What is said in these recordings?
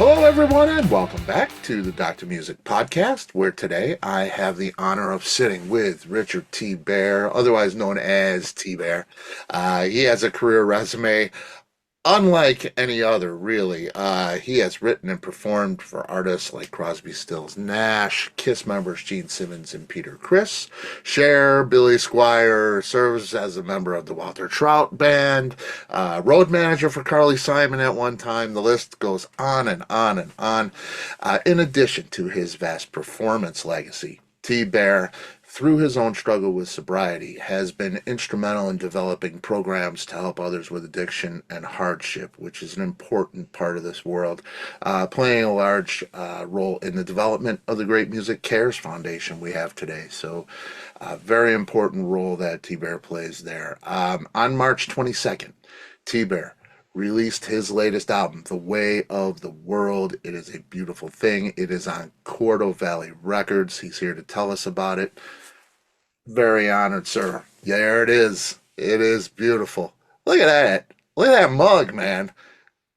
Hello, everyone, and welcome back to the Dr. Music Podcast, where today I have the honor of sitting with Richard T. Bear, otherwise known as T. Bear. He has a career resume unlike any other, really. He has written and performed for artists like Crosby, Stills, Nash, Kiss members Gene Simmons and Peter Criss, Cher, Billy Squier, serves as a member of the Walter Trout band, road manager for Carly Simon at one time. The list goes on and on and on. In addition to his vast performance legacy, T. Bear, through his own struggle with sobriety, has been instrumental in developing programs to help others with addiction and hardship, which is an important part of this world, playing a large role in the development of the great MusiCares Foundation we have today. So, a very important role that T. Bear plays there. On March 22nd, T. Bear released his latest album, The Way of the World. It is a beautiful thing. It is on Quarto Valley Records. He's here to tell us about it. Very honored, sir. There it is. It is beautiful. Look at that. Look at that mug, man.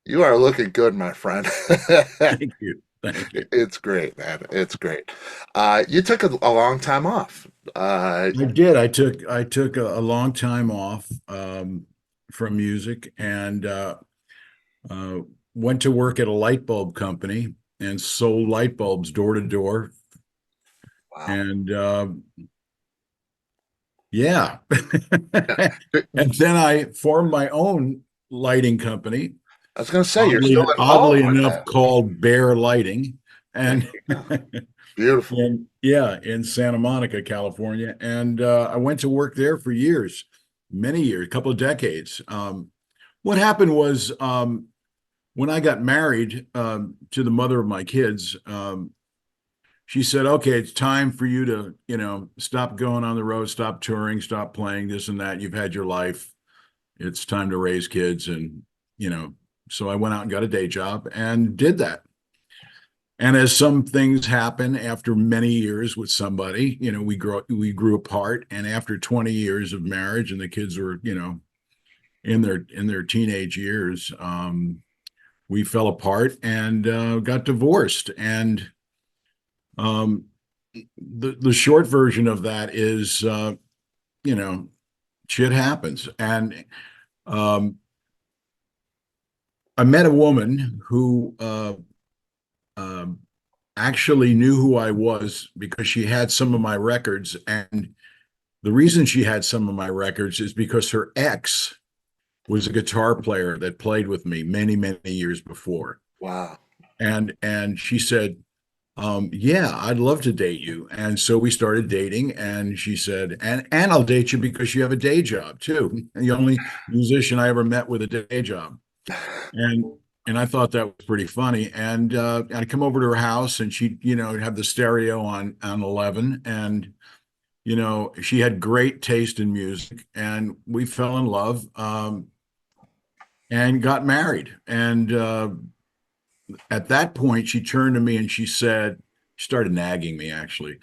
You are looking good, my friend. Thank you. Thank you. It's great, man. It's great. You took a long time off. I did. I took a long time off from music and went to work at a light bulb company and sold light bulbs door to door. Wow. And yeah. And then I formed my own lighting company. I was going to say, you're Oddly, still involved oddly with enough, that. called Bear Lighting. And Beautiful. And yeah, in Santa Monica, California. And I went to work there for years, many years, a couple of decades. What happened was when I got married to the mother of my kids, she said, okay, it's time for you to, stop going on the road, stop touring, stop playing this and that. You've had your life. It's time to raise kids. And, so I went out and got a day job and did that. And as some things happen after many years with somebody, we grew apart. And after 20 years of marriage and the kids were, in their teenage years, we fell apart and got divorced. And the short version of that is, shit happens. And I met a woman who actually knew who I was because she had some of my records. And the reason she had some of my records is because her ex was a guitar player that played with me many, many years before. Wow. And she said, yeah, I'd love to date you. And so we started dating, and she said, and I'll date you because you have a day job too. The only musician I ever met with a day job. And I thought that was pretty funny. And I'd come over to her house, and she'd, have the stereo on 11. And, she had great taste in music. And we fell in love and got married. And at that point, she turned to me and she started nagging me, actually.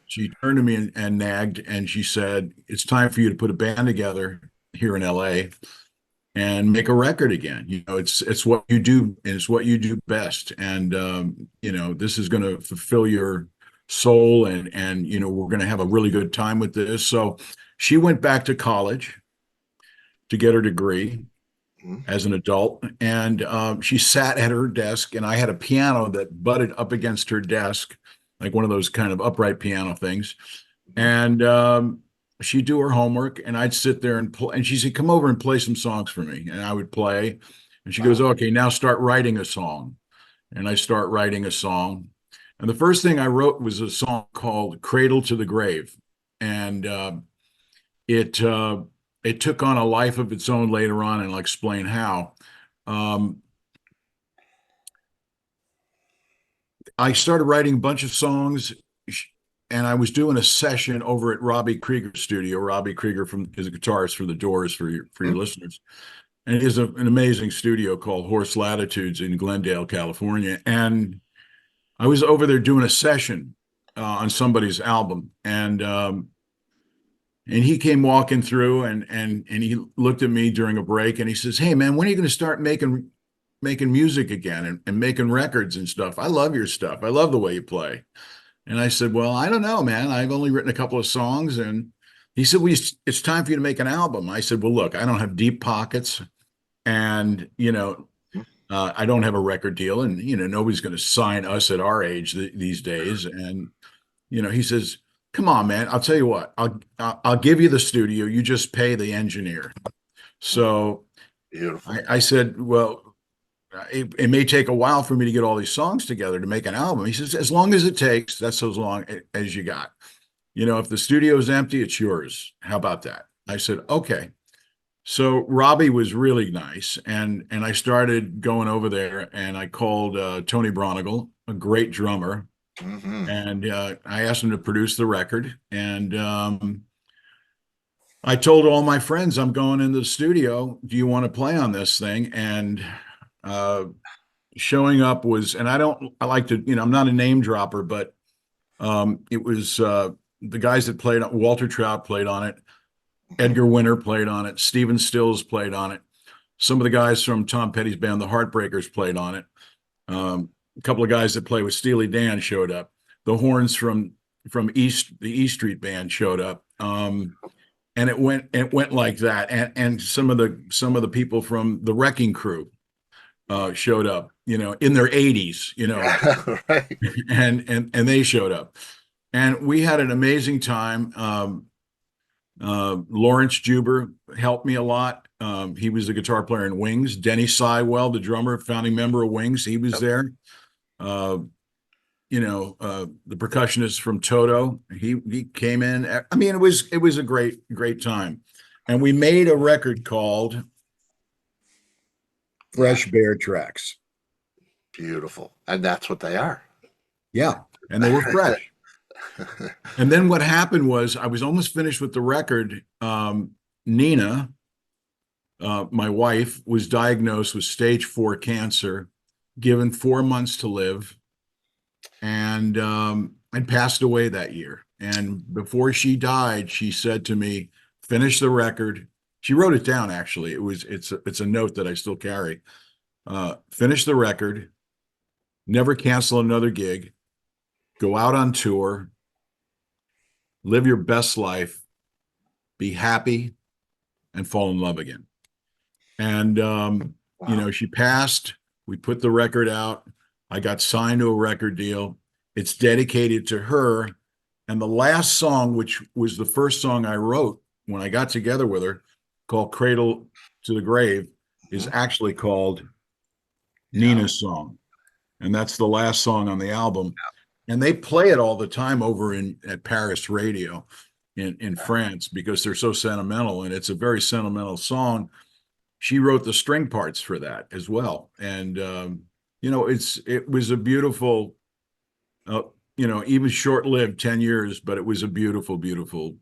She turned to me and nagged, and she said, it's time for you to put a band together here in LA and make a record again. It's what you do, and it's what you do best. And this is going to fulfill your soul, and we're going to have a really good time with this. So she went back to college to get her degree as an adult, and she sat at her desk, and I had a piano that butted up against her desk, like one of those kind of upright piano things. And she'd do her homework, and I'd sit there and play. And she said, come over and play some songs for me. And I would play. And she goes, okay, now start writing a song. And I start writing a song. And the first thing I wrote was a song called Cradle to the Grave. And it took on a life of its own later on, and I'll explain how. I started writing a bunch of songs, and I was doing a session over at Robbie Krieger's studio. Robbie Krieger is a guitarist for The Doors, for your listeners. And he has an amazing studio called Horse Latitudes in Glendale, California. And I was over there doing a session on somebody's album. And he came walking through, and he looked at me during a break, and he says, hey, man, when are you going to start making making music again and making records and stuff. I love your stuff. I love the way you play. And I said, well, I don't know, man. I've only written a couple of songs. And he said, well, it's time for you to make an album. I said, well, look, I don't have deep pockets, and, I don't have a record deal, and, nobody's going to sign us at our age these days. And, he says, come on, man, I'll tell you what, I'll give you the studio. You just pay the engineer. So Beautiful. I said, well, it may take a while for me to get all these songs together to make an album. He says, as long as it takes, that's as long as you got. If the studio's empty, it's yours. How about that? I said, okay. So Robbie was really nice, and I started going over there, and I called Tony Bronigal, a great drummer, and I asked him to produce the record. And I told all my friends, I'm going into the studio. Do you want to play on this thing? And showing up was, and I like to, I'm not a name dropper, but it was the guys that played, Walter Trout played on it. Edgar Winter played on it. Stephen Stills played on it. Some of the guys from Tom Petty's band, the Heartbreakers, played on it. A couple of guys that play with Steely Dan showed up. The horns from the East Street Band showed up. And it went like that. And some of the people from the Wrecking Crew showed up, in their 80s, Right. and they showed up. And we had an amazing time. Lawrence Juber helped me a lot. He was the guitar player in Wings. Denny Sywell, the drummer, founding member of Wings, he was there. The percussionist from Toto, he came in. I mean, it was a great time. And we made a record called Fresh Bear Tracks. Beautiful. And that's what they are. Yeah. And they were fresh. And then what happened was I was almost finished with the record. Nina, my wife, was diagnosed with stage 4 cancer, given 4 months to live. And I'd passed away that year. And before she died, she said to me, finish the record. She wrote it down, actually. It's a note that I still carry. Finish the record, never cancel another gig, go out on tour, live your best life, be happy, and fall in love again. And, Wow. she passed. We put the record out. I got signed to a record deal. It's dedicated to her. And the last song, which was the first song I wrote when I got together with her, called Cradle to the Grave, is actually called Nina's Song. And that's the last song on the album. And they play it all the time over at Paris Radio in France because they're so sentimental, and it's a very sentimental song. She wrote the string parts for that as well. And, it was a beautiful, even short-lived 10 years, but it was a beautiful, beautiful,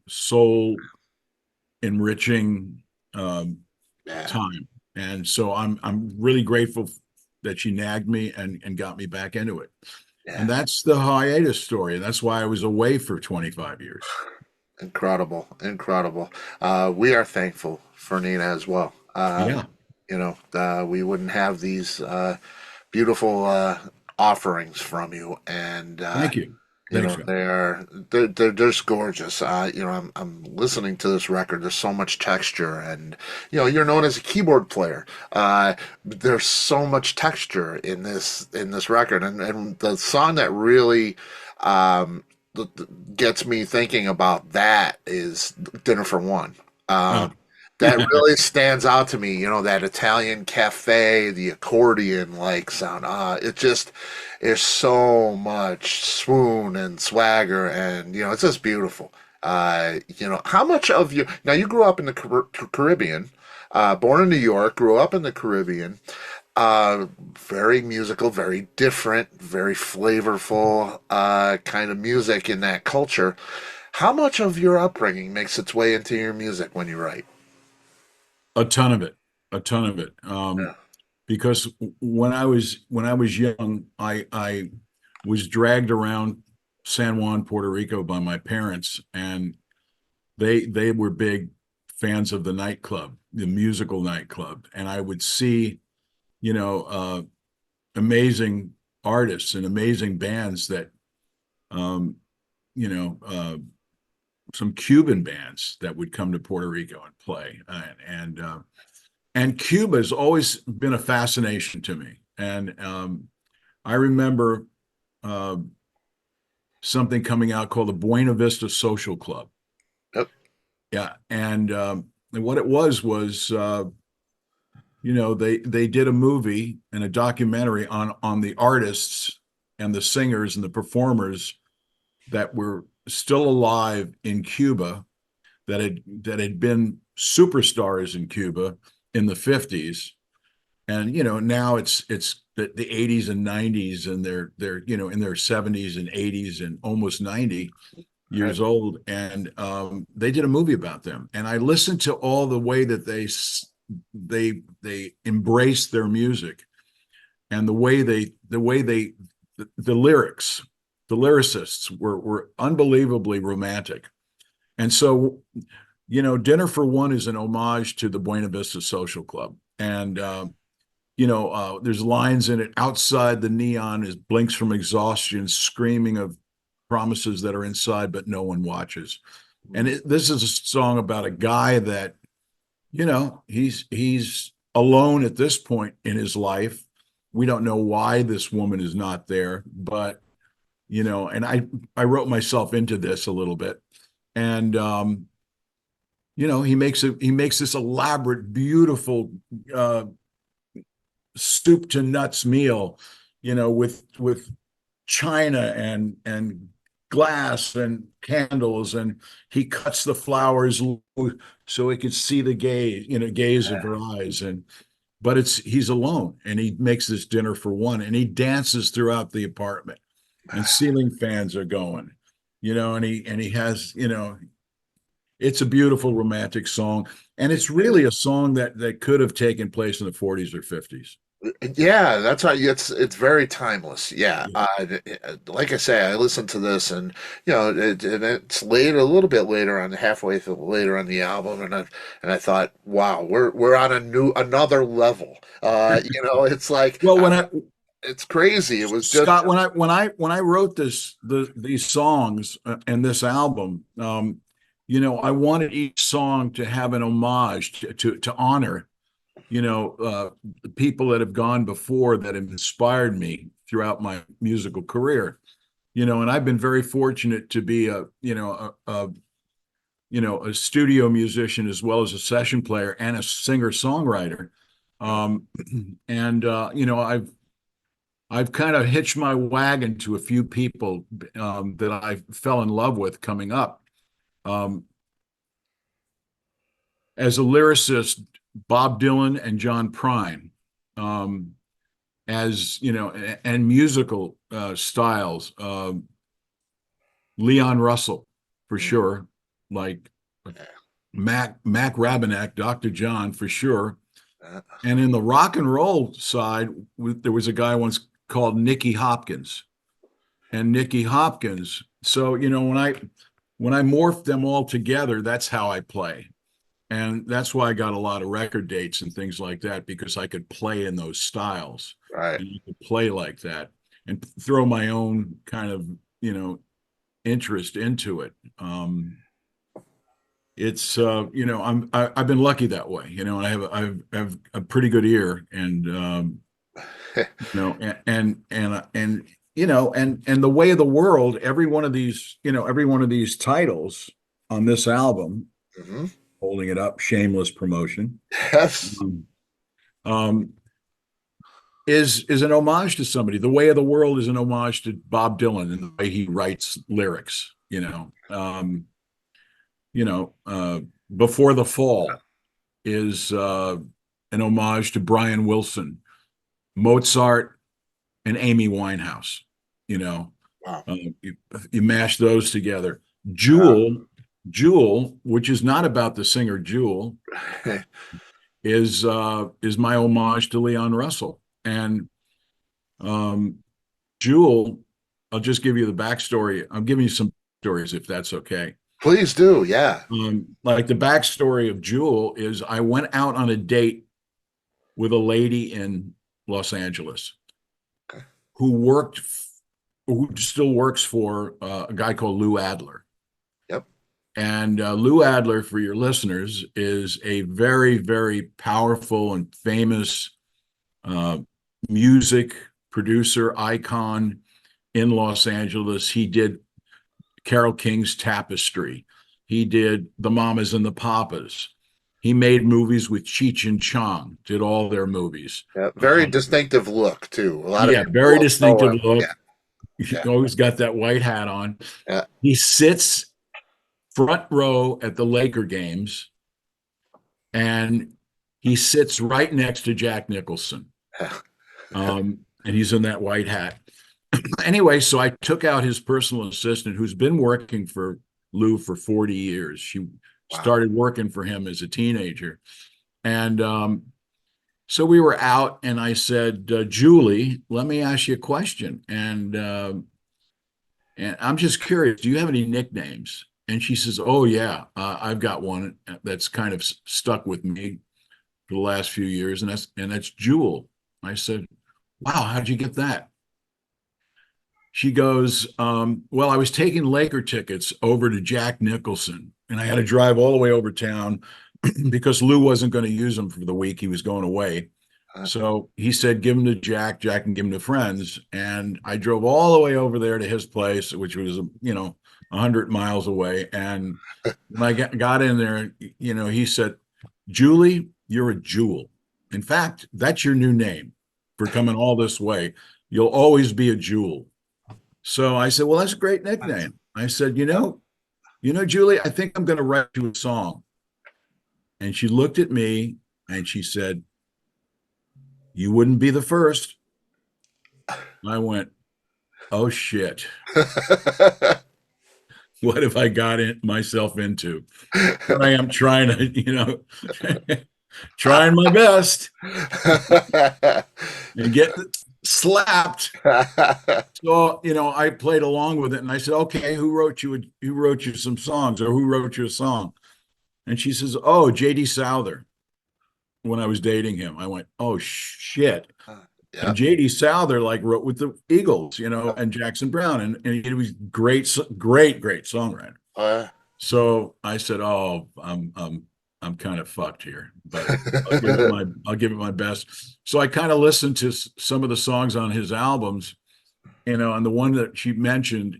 soul enriching time. And so I'm really grateful that she nagged me and got me back into it. And that's the hiatus story. And that's why I was away for 25 years. Incredible. We are thankful for Nina as well. Yeah. We wouldn't have these beautiful offerings from you, and Thank you. Thanks, Scott. they're just gorgeous. I'm listening to this record. There's so much texture, and you're known as a keyboard player. There's so much texture in this record, and the song that really gets me thinking about that is Dinner for One. That really stands out to me, that Italian cafe, the accordion like sound. It just is so much swoon and swagger, and it's just beautiful. How much of you now you grew up in the Caribbean, born in New York, grew up in the Caribbean, very musical, very different, very flavorful kind of music in that culture. How much of your upbringing makes its way into your music when you write? A ton of it. Yeah. Because when I was young, I was dragged around San Juan, Puerto Rico by my parents, and they were big fans of the nightclub, the musical nightclub, and I would see you know, amazing artists and amazing bands that, um, you know, some Cuban bands that would come to Puerto Rico and play, and Cuba has always been a fascination to me. And I remember uh, something coming out called the Buena Vista Social Club. Yep. Yeah, and what it was they did a movie and a documentary on the artists and the singers and the performers that were still alive in Cuba that had been superstars in Cuba in the 50s. And now it's the 80s and 90s, and they're in their 70s and 80s and almost 90 Right. years old, and they did a movie about them. And I listened to all the way that they embraced their music, and the lyrics, the lyricists were unbelievably romantic. And so, Dinner for One is an homage to the Buena Vista Social Club. And there's lines in it: outside the neon is blinks from exhaustion, screaming of promises that are inside, but no one watches. And this is a song about a guy that, he's alone at this point in his life. We don't know why this woman is not there, but, and I wrote myself into this a little bit. And, he makes this elaborate, beautiful, soup to nuts meal, with china and glass and candles, and he cuts the flowers so he can see the gaze of her eyes. But he's alone, and he makes this dinner for one, and he dances throughout the apartment, and ceiling fans are going, and he has, it's a beautiful romantic song, and it's really a song that could have taken place in the 40s or 50s. Yeah, that's how it's very timeless. Yeah. Like I say, I listened to this, and it's late, a little bit later on, halfway through later on the album, and I thought, wow, we're on another level. It's like, Well, it's crazy. It was just Scott, when I wrote these songs and this album, I wanted each song to have an homage to honor, the people that have gone before that have inspired me throughout my musical career. And I've been very fortunate to be a studio musician as well as a session player and a singer-songwriter. And I've kind of hitched my wagon to a few people that I fell in love with coming up. As a lyricist, Bob Dylan and John Prine, and musical styles, Leon Russell, for sure, like Mac Rabenak, Dr. John, for sure. And in the rock and roll side, there was a guy once called Nicky Hopkins. And Nicky Hopkins, so when I morphed them all together, that's how I play. And that's why I got a lot of record dates and things like that, because I could play in those styles. right. And you could play like that and throw my own kind of, interest into it. It's I've been lucky that way, and I have a pretty good ear, and and the way of the world, every one of these titles on this album, Hmm. holding it up, shameless promotion, Yes. um, is an homage to somebody. The way of the world is an homage to Bob Dylan and the way he writes lyrics. Before the Fall is an homage to Brian Wilson, Mozart, and Amy Winehouse. Wow. You mash those together. Jewel, which is not about the singer Jewel, is my homage to Leon Russell. And Jewel, I'll just give you the backstory. I'm giving you some stories, if that's okay. Please do. Yeah. Like the backstory of Jewel is I went out on a date with a lady in Los Angeles, Okay. who still works for a guy called Lou Adler. Yep. And Lou Adler, for your listeners, is a very, very powerful and famous uh, music producer icon in Los Angeles. He did Carole King's Tapestry. He did The Mamas and the Papas. He made movies with Cheech and Chong, did all their movies. Yeah. Very distinctive look too. A lot of Yeah, people very don't know distinctive him. look. Yeah. He Yeah. always got that white hat on. Yeah. He sits front row at the Laker games, and he sits right next to Jack Nicholson. And he's in that white hat. Anyway, so I took out his personal assistant, who's been working for Lou for 40 years. She started working for him as a teenager. And so we were out, and I said, Julie, let me ask you a question. And I'm just curious, do you have any nicknames? And she says, oh, yeah, I've got one that's kind of stuck with me for the last few years, and that's Jewel. I said, wow, how'd you get that? She goes, well, I was taking Laker tickets over to Jack Nicholson, and I had to drive all the way over town because Lou wasn't going to use them for the week. He was going away. So he said, give them to Jack. Jack can give them to friends. And I drove all the way over there to his place, which was, 100 miles away. And when I got in there, he said, Julie, you're a jewel. In fact, that's your new name for coming all this way. You'll always be a jewel. So I said, well, that's a great nickname. I said, Julie, I think I'm going to write you a song. And she looked at me and she said, you wouldn't be the first. I went, oh, shit. What have I got myself into? Here I am trying to, trying my best and get slapped. So, I played along with it and I said, okay, who wrote you some songs, or who wrote you a song? And she says, oh, J.D. Souther. When I was dating him, I went, oh, shit. Yeah. And J.D. Souther wrote with the Eagles, and Jackson Brown, and he was great songwriter. So I said, oh, I'm kind of fucked here, but I'll give it my best. So I kind of listened to some of the songs on his albums, and the one that she mentioned,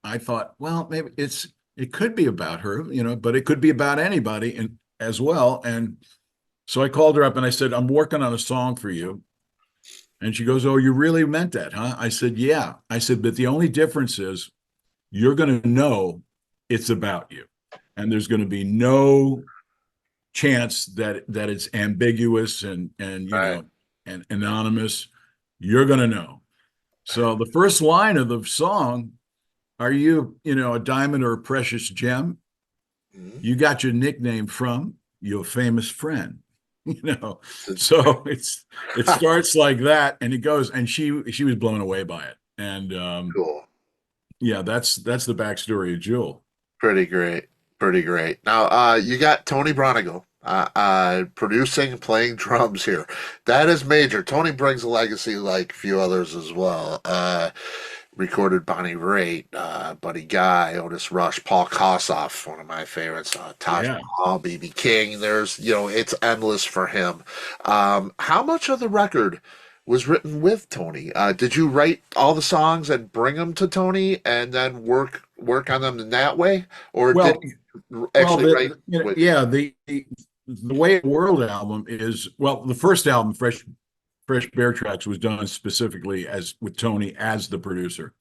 I thought, well, maybe it could be about her, but it could be about anybody as well. And so I called her up and I said, I'm working on a song for you. And she goes, oh, you really meant that, huh? I said, yeah. I said, but the only difference is you're going to know it's about you. And there's going to be no chance that it's ambiguous and and anonymous. You're going to know. So the first line of the song, are you, a diamond or a precious gem? Mm-hmm. You got your nickname from your famous friend. So it starts like that, and it goes, and she was blown away by it. And cool. Yeah, that's the backstory of Jewel. Pretty great. Now you got Tony Bronigal producing, playing drums here. That is major. Tony brings a legacy like few others as well. Recorded Bonnie Raitt, Buddy Guy, Otis Rush, Paul Kossoff, one of my favorites, Taj Mahal, B.B. King. There's, it's endless for him. How much of the record was written with Tony? Did you write all the songs and bring them to Tony and then work on them in that way? Or did you actually write? The Way of the World album is, the first album, Fresh Bear Tracks, was done specifically with Tony as the producer,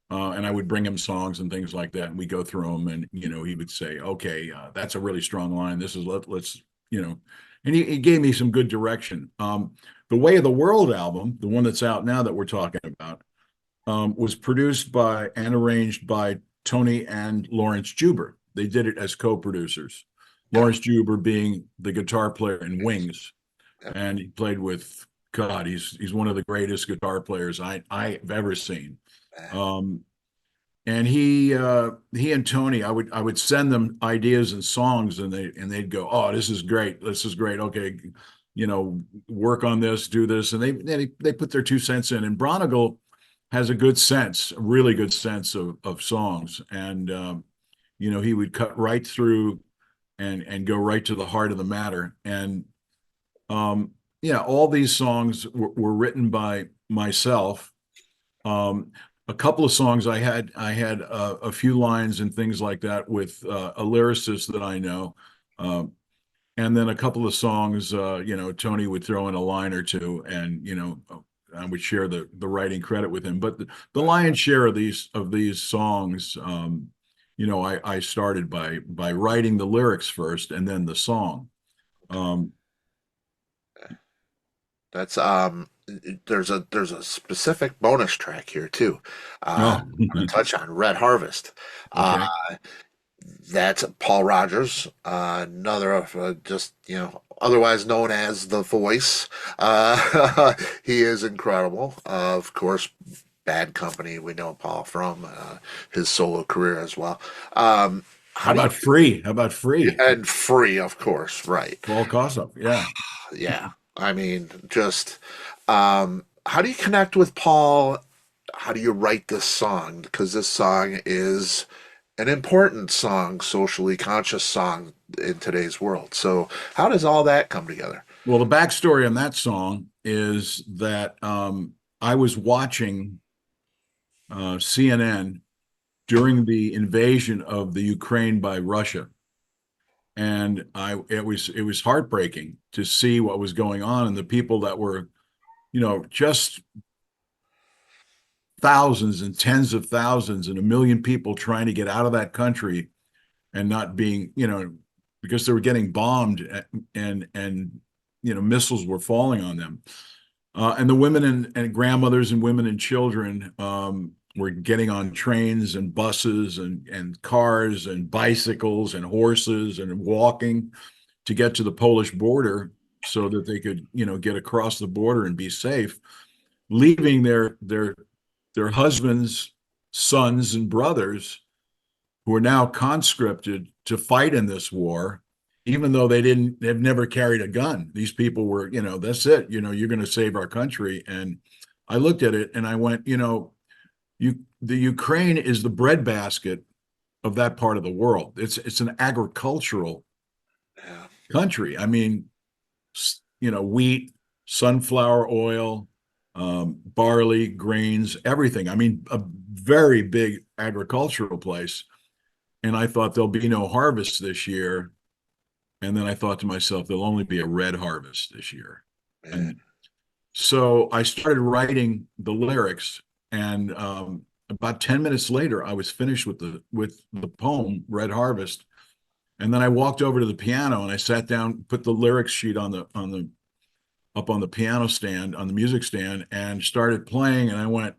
and I would bring him songs and things like that, and we go through them, and he would say, "Okay, that's a really strong line. This is let's." And he gave me some good direction. The Way of the World album, the one that's out now that we're talking about, was produced by and arranged by Tony and Lawrence Juber. They did it as co-producers. Lawrence Juber being the guitar player in Wings, and he played with. God, he's one of the greatest guitar players I've ever seen. And he and Tony, I would send them ideas and songs, and they'd go, "Oh, this is great. Okay, work on this, do this, and they put their 2 cents in. And Bronigal has a good sense, a really good sense of songs, and he would cut right through and go right to the heart of the matter. And yeah, all these songs were written by myself. A couple of songs I had a few lines and things like that with a lyricist that I know. And then a couple of songs, Tony would throw in a line or two, and I would share the writing credit with him. But the lion's share of these songs, I started by writing the lyrics first and then the song. Um, That's there's a specific bonus track here too. oh, I want to touch on Red Harvest. Uh, okay. that's Paul Rodgers, another of just otherwise known as the Voice. He is incredible. Of course, Bad Company. We know Paul from his solo career as well. How How do you about free? How about free? and Free, of course, right? Paul Kossoff. Yeah. Yeah, I mean, just how do you connect with Paul? How do you write this song? Because this song is an important song, socially conscious song in today's world. So, how does all that come together? Well, the backstory on that song is that I was watching CNN during the invasion of the Ukraine by Russia, and it was heartbreaking to see what was going on and the people that were, just thousands and tens of thousands and a million people trying to get out of that country and not being, because they were getting bombed and missiles were falling on them. And the women and grandmothers and women and children were getting on trains and buses and cars and bicycles and horses and walking to get to the Polish border so that they could, get across the border and be safe, leaving their husbands, sons, and brothers who are now conscripted to fight in this war, even though they've never carried a gun. These people were, that's it, you're going to save our country. And I looked at it and I went, the Ukraine is the breadbasket of that part of the world. It's an agricultural Yeah, country. I mean, wheat, sunflower oil, barley, grains, everything. I mean, a very big agricultural place. And I thought there'll be no harvest this year. And then I thought to myself, there'll only be a red harvest this year. man. And so I started writing the lyrics, and about 10 minutes later, I was finished with the poem, Red Harvest. And then I walked over to the piano and I sat down, put the lyrics sheet up on the piano stand, on the music stand, and started playing. And I went,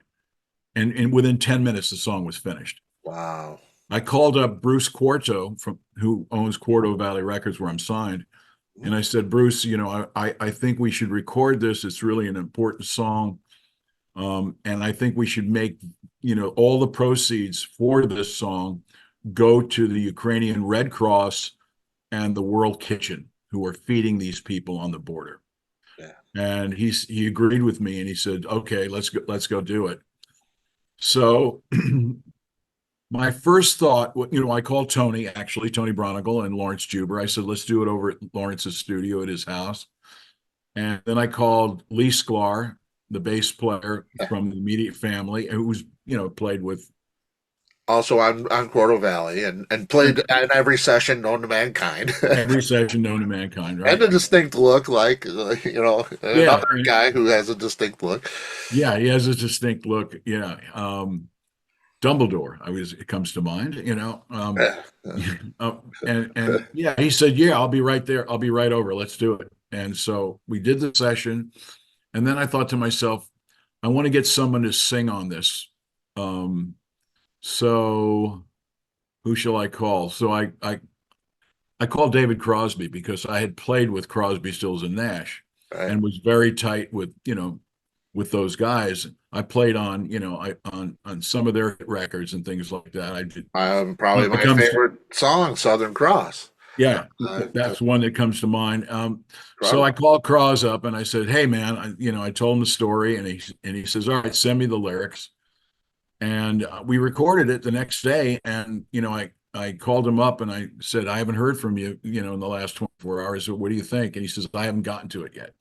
and within 10 minutes, the song was finished. Wow. I called up Bruce Quarto, who owns Quarto Valley Records, where I'm signed. And I said, Bruce, I think we should record this. It's really an important song. And I think we should make, all the proceeds for this song go to the Ukrainian Red Cross and the World Kitchen, who are feeding these people on the border. Yeah. And he agreed with me, and he said, okay, let's go do it. So my first thought, I called Tony Bronigal and Lawrence Juber. I said, let's do it over at Lawrence's studio at his house. And then I called Lee Sklar, the bass player from the immediate family, who's, played with. Also on Quarto Valley and played in every session known to mankind. Every session known to mankind, right? And a distinct look, like, Yeah, another guy who has a distinct look. yeah, he has a distinct look. Yeah. Dumbledore, it comes to mind, Yeah. and yeah, he said, yeah, I'll be right there. I'll be right over. Let's do it. And so we did the session. And then I thought to myself, I want to get someone to sing on this. So who shall I call? So I called David Crosby because I had played with Crosby, Stills, and Nash, Right. and was very tight with with those guys. I played on on some of their records and things like that. I did. Probably When it my comes, favorite song, Southern Cross. Yeah, Uh, uh, that's one that comes to mind. So I Incredible. called Cross up and I said, "Hey, man, I told him the story, and he says, all right, send me the lyrics." And we recorded it the next day, and I called him up and I said, "I haven't heard from you, in the last 24 hours. So what do you think?" And he says, "I haven't gotten to it yet."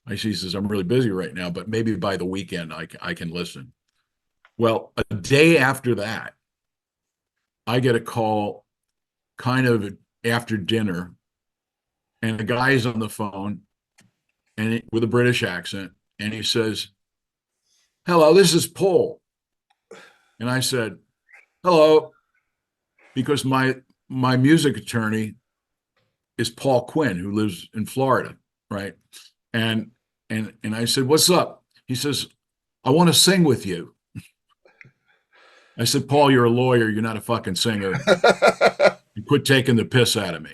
He says, "I'm really busy right now, but maybe by the weekend I can listen." Well, a day after that, I get a call kind of after dinner, and the guy's on the phone with a British accent, and he says, "Hello, this is Paul." And I said, "Hello," because my music attorney is Paul Quinn, who lives in Florida, right? And and I said, "What's up?" He says, "I want to sing with you." I said, "Paul, you're a lawyer. You're not a fucking singer. You quit taking the piss out of me."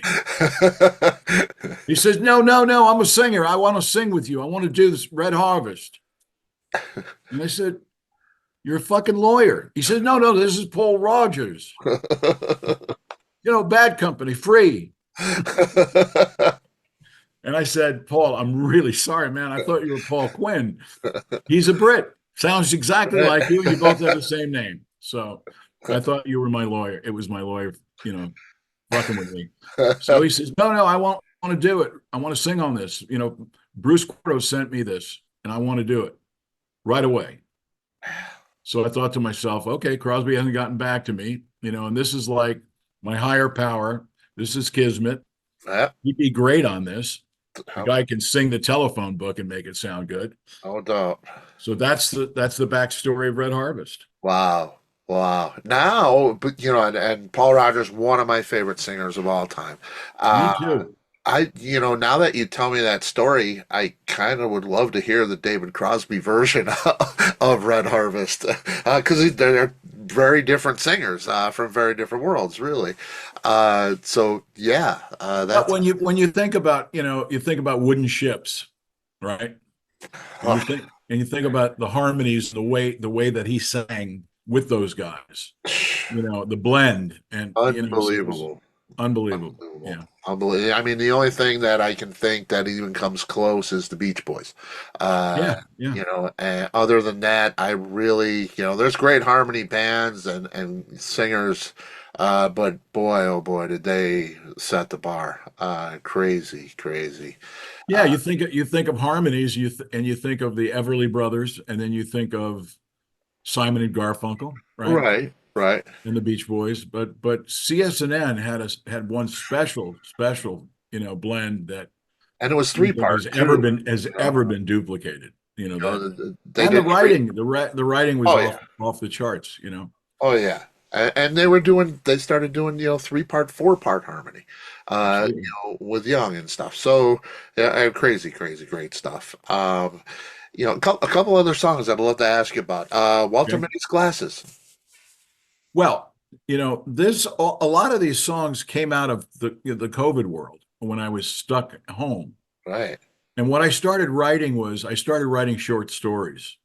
He says, "No, no, no. I'm a singer. I want to sing with you. I want to do this Red Harvest." And I said, "You're a fucking lawyer." He said, "No, no. This is Paul Rodgers. Bad company, free." And I said, "Paul, I'm really sorry, man. I thought you were Paul Quinn. He's a Brit. Sounds exactly like you. You both have the same name. So I thought you were my lawyer. It was my lawyer, fucking with me." So he says, "No, no, I want to do it. I want to sing on this. Bruce Quarto sent me this, and I want to do it right away." So I thought to myself, okay, Crosby hasn't gotten back to me, and this is like my higher power. This is Kismet. Yeah, He'd be great on this. The guy can sing the telephone book and make it sound good. no doubt. So that's the backstory of Red Harvest. Wow. Wow. Now, but and Paul Rodgers, one of my favorite singers of all time. Me Uh, too. now that you tell me that story, I kind of would love to hear the David Crosby version of Red Harvest, because they're very different singers from very different worlds, really. So yeah, But that's when you think about you think about wooden ships, right? And you oh, think about the harmonies, the way that he sang with those guys, the blend, and so it was unbelievable. unbelievable. Unbelievable. Yeah, Unbelievable. I mean, the only thing that I can think that even comes close is the Beach Boys. yeah, yeah, And other than that, I really, there's great harmony bands and singers, but boy, oh boy, did they set the bar. Crazy, crazy. yeah. You think of harmonies, and you think of the Everly Brothers, and then you think of Simon and Garfunkel, right? Right, right. And the Beach Boys, but CSN had one special blend that And it was I don't three think part too. has You know, ever been duplicated. That, they and the did three. writing, the writing was Oh off yeah. off the charts. Oh yeah, and they started doing three part, four part harmony, Absolutely. with Young and stuff. So yeah, crazy, crazy, great stuff. A couple other songs I'd love to ask you about. Walter Okay. Mitty's Glasses. Well, this a lot of these songs came out of the COVID world when I was stuck at home. Right. And what I started writing short stories.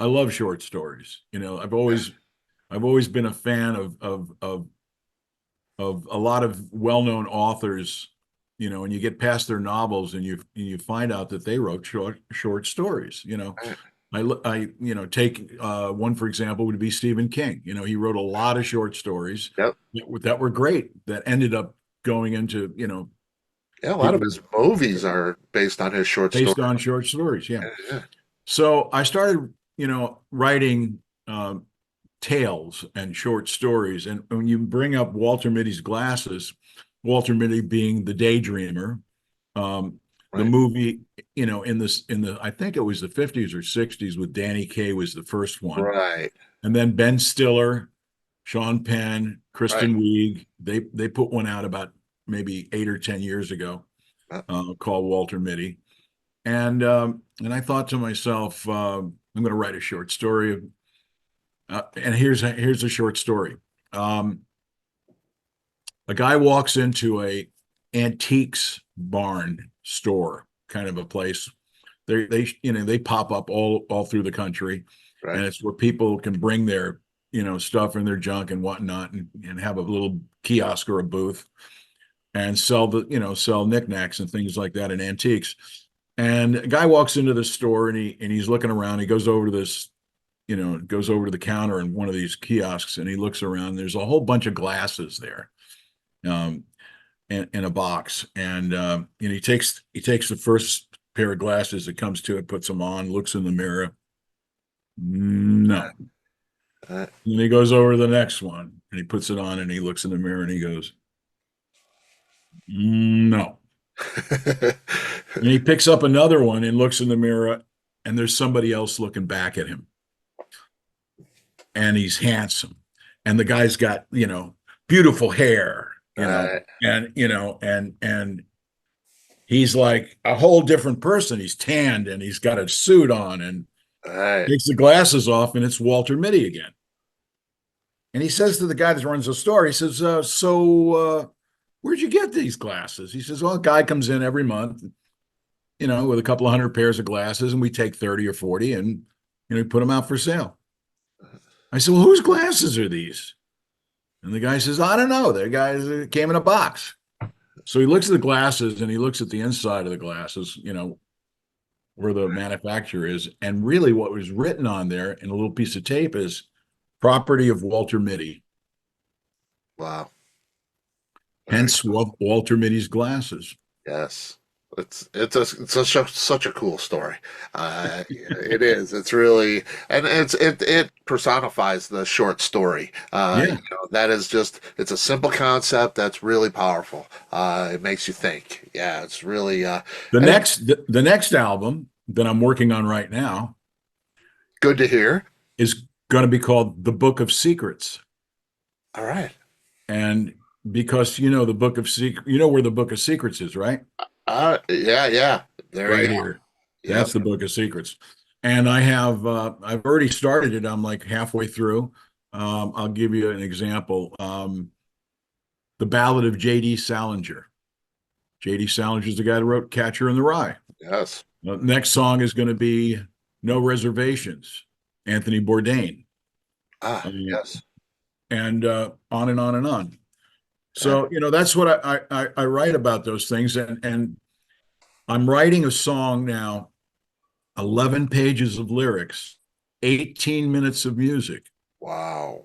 I love short stories. I've always been a fan of a lot of well-known authors, and you get past their novels and you find out that they wrote short stories. Right. Take one for example would be Stephen King. He wrote a lot of short stories Yep. that were great that ended up going into Yeah, a lot of people his movies are based on his short based story. on short stories. Yeah. Yeah. So I started, writing tales and short stories. And when you bring up Walter Mitty's Glasses, Walter Mitty being the daydreamer, the Right. movie, I think it was the 50s or 60s with Danny Kaye was the first one. Right. And then Ben Stiller, Sean Penn, Right. Kristen Wiig, they put one out about maybe 8 or 10 years ago, Uh, called Walter Mitty. And I thought to myself, I'm going to write a short story. And here's a short story. Um, a guy walks into a antiques barn store, kind of a place. They pop up all through the country, Right. and it's where people can bring their stuff and their junk and whatnot, and have a little kiosk or a booth. and sell knickknacks and things like that and antiques. And a guy walks into the store and he's looking around. He goes over to goes over to the counter in one of these kiosks and he looks around. There's a whole bunch of glasses there, in a box. And he takes the first pair of glasses that comes to it, puts them on, looks in the mirror. No. Uh, And he goes over to the next one and he puts it on and he looks in the mirror and he goes, no. And he picks up another one and looks in the mirror and there's somebody else looking back at him. And he's handsome. And the guy's got, beautiful hair, and he's like a whole different person. He's tanned and he's got a suit on and takes the glasses off and it's Walter Mitty again. And he says to the guy that runs the store, he says, where'd you get these glasses? He says, well, a guy comes in every month, with a couple of hundred pairs of glasses and we take 30 or 40 and, we put them out for sale. I said, well, whose glasses are these? And the guy says, I don't know. The guys came in a box. So he looks at the glasses and he looks at the inside of the glasses, where the manufacturer is. And really what was written on there in a little piece of tape is property of Walter Mitty. Wow. Hence Walter Mitty's glasses. Yes. It's such a cool story. It is. It's really, and it personifies the short story. That is it's a simple concept that's really powerful. It makes you think. Yeah, it's really the next album that I'm working on right now. Good to hear. Is going to be called The Book of Secrets. All right. And because the Book of Secrets, where the Book of Secrets is, right? Yeah. There right you go. Here. That's the Book of Secrets. And I've already started it. I'm like halfway through. I'll give you an example. The Ballad of J.D. Salinger. J.D. Salinger is the guy that wrote Catcher in the Rye. Yes. The next song is going to be No Reservations, Anthony Bourdain. Yes. And on and on and on. So, that's what I write about those things. And I'm writing a song now, 11 pages of lyrics, 18 minutes of music. Wow.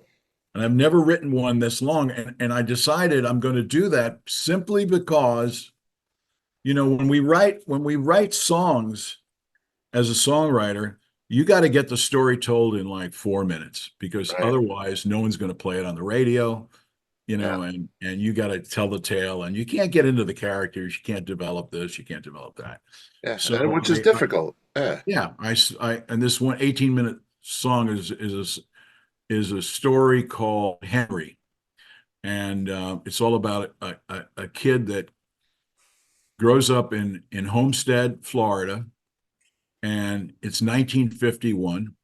And I've never written one this long. And I decided I'm going to do that simply because, when we write songs as a songwriter, you got to get the story told in like 4 minutes because otherwise no one's going to play it on the radio. And you got to tell the tale and you can't get into the characters. You can't develop this. You can't develop that. Yeah. So Which is difficult. Yeah. And this 18-minute song is a story called Henry. And it's all about a kid that grows up in Homestead, Florida. And it's 1951.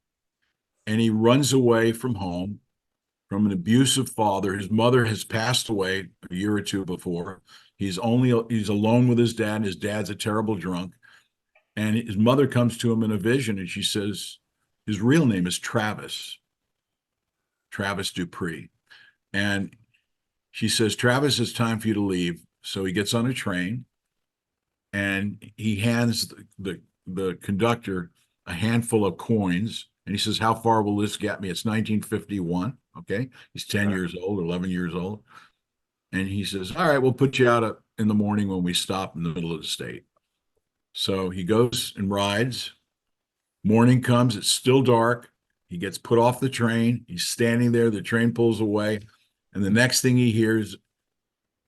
And he runs away from home from an abusive father. His mother has passed away a year or two before. He's alone with his dad. His dad's a terrible drunk. And his mother comes to him in a vision and she says, his real name is Travis Dupree. And she says, Travis, it's time for you to leave. So he gets on a train and he hands the conductor a handful of coins. And he says, how far will this get me? It's 1951. Okay. He's 10 years old, 11 years old. And he says, all right, we'll put you out in the morning when we stop in the middle of the state. So he goes and rides. Morning comes, it's still dark. He gets put off the train. He's standing there. The train pulls away. And the next thing he hears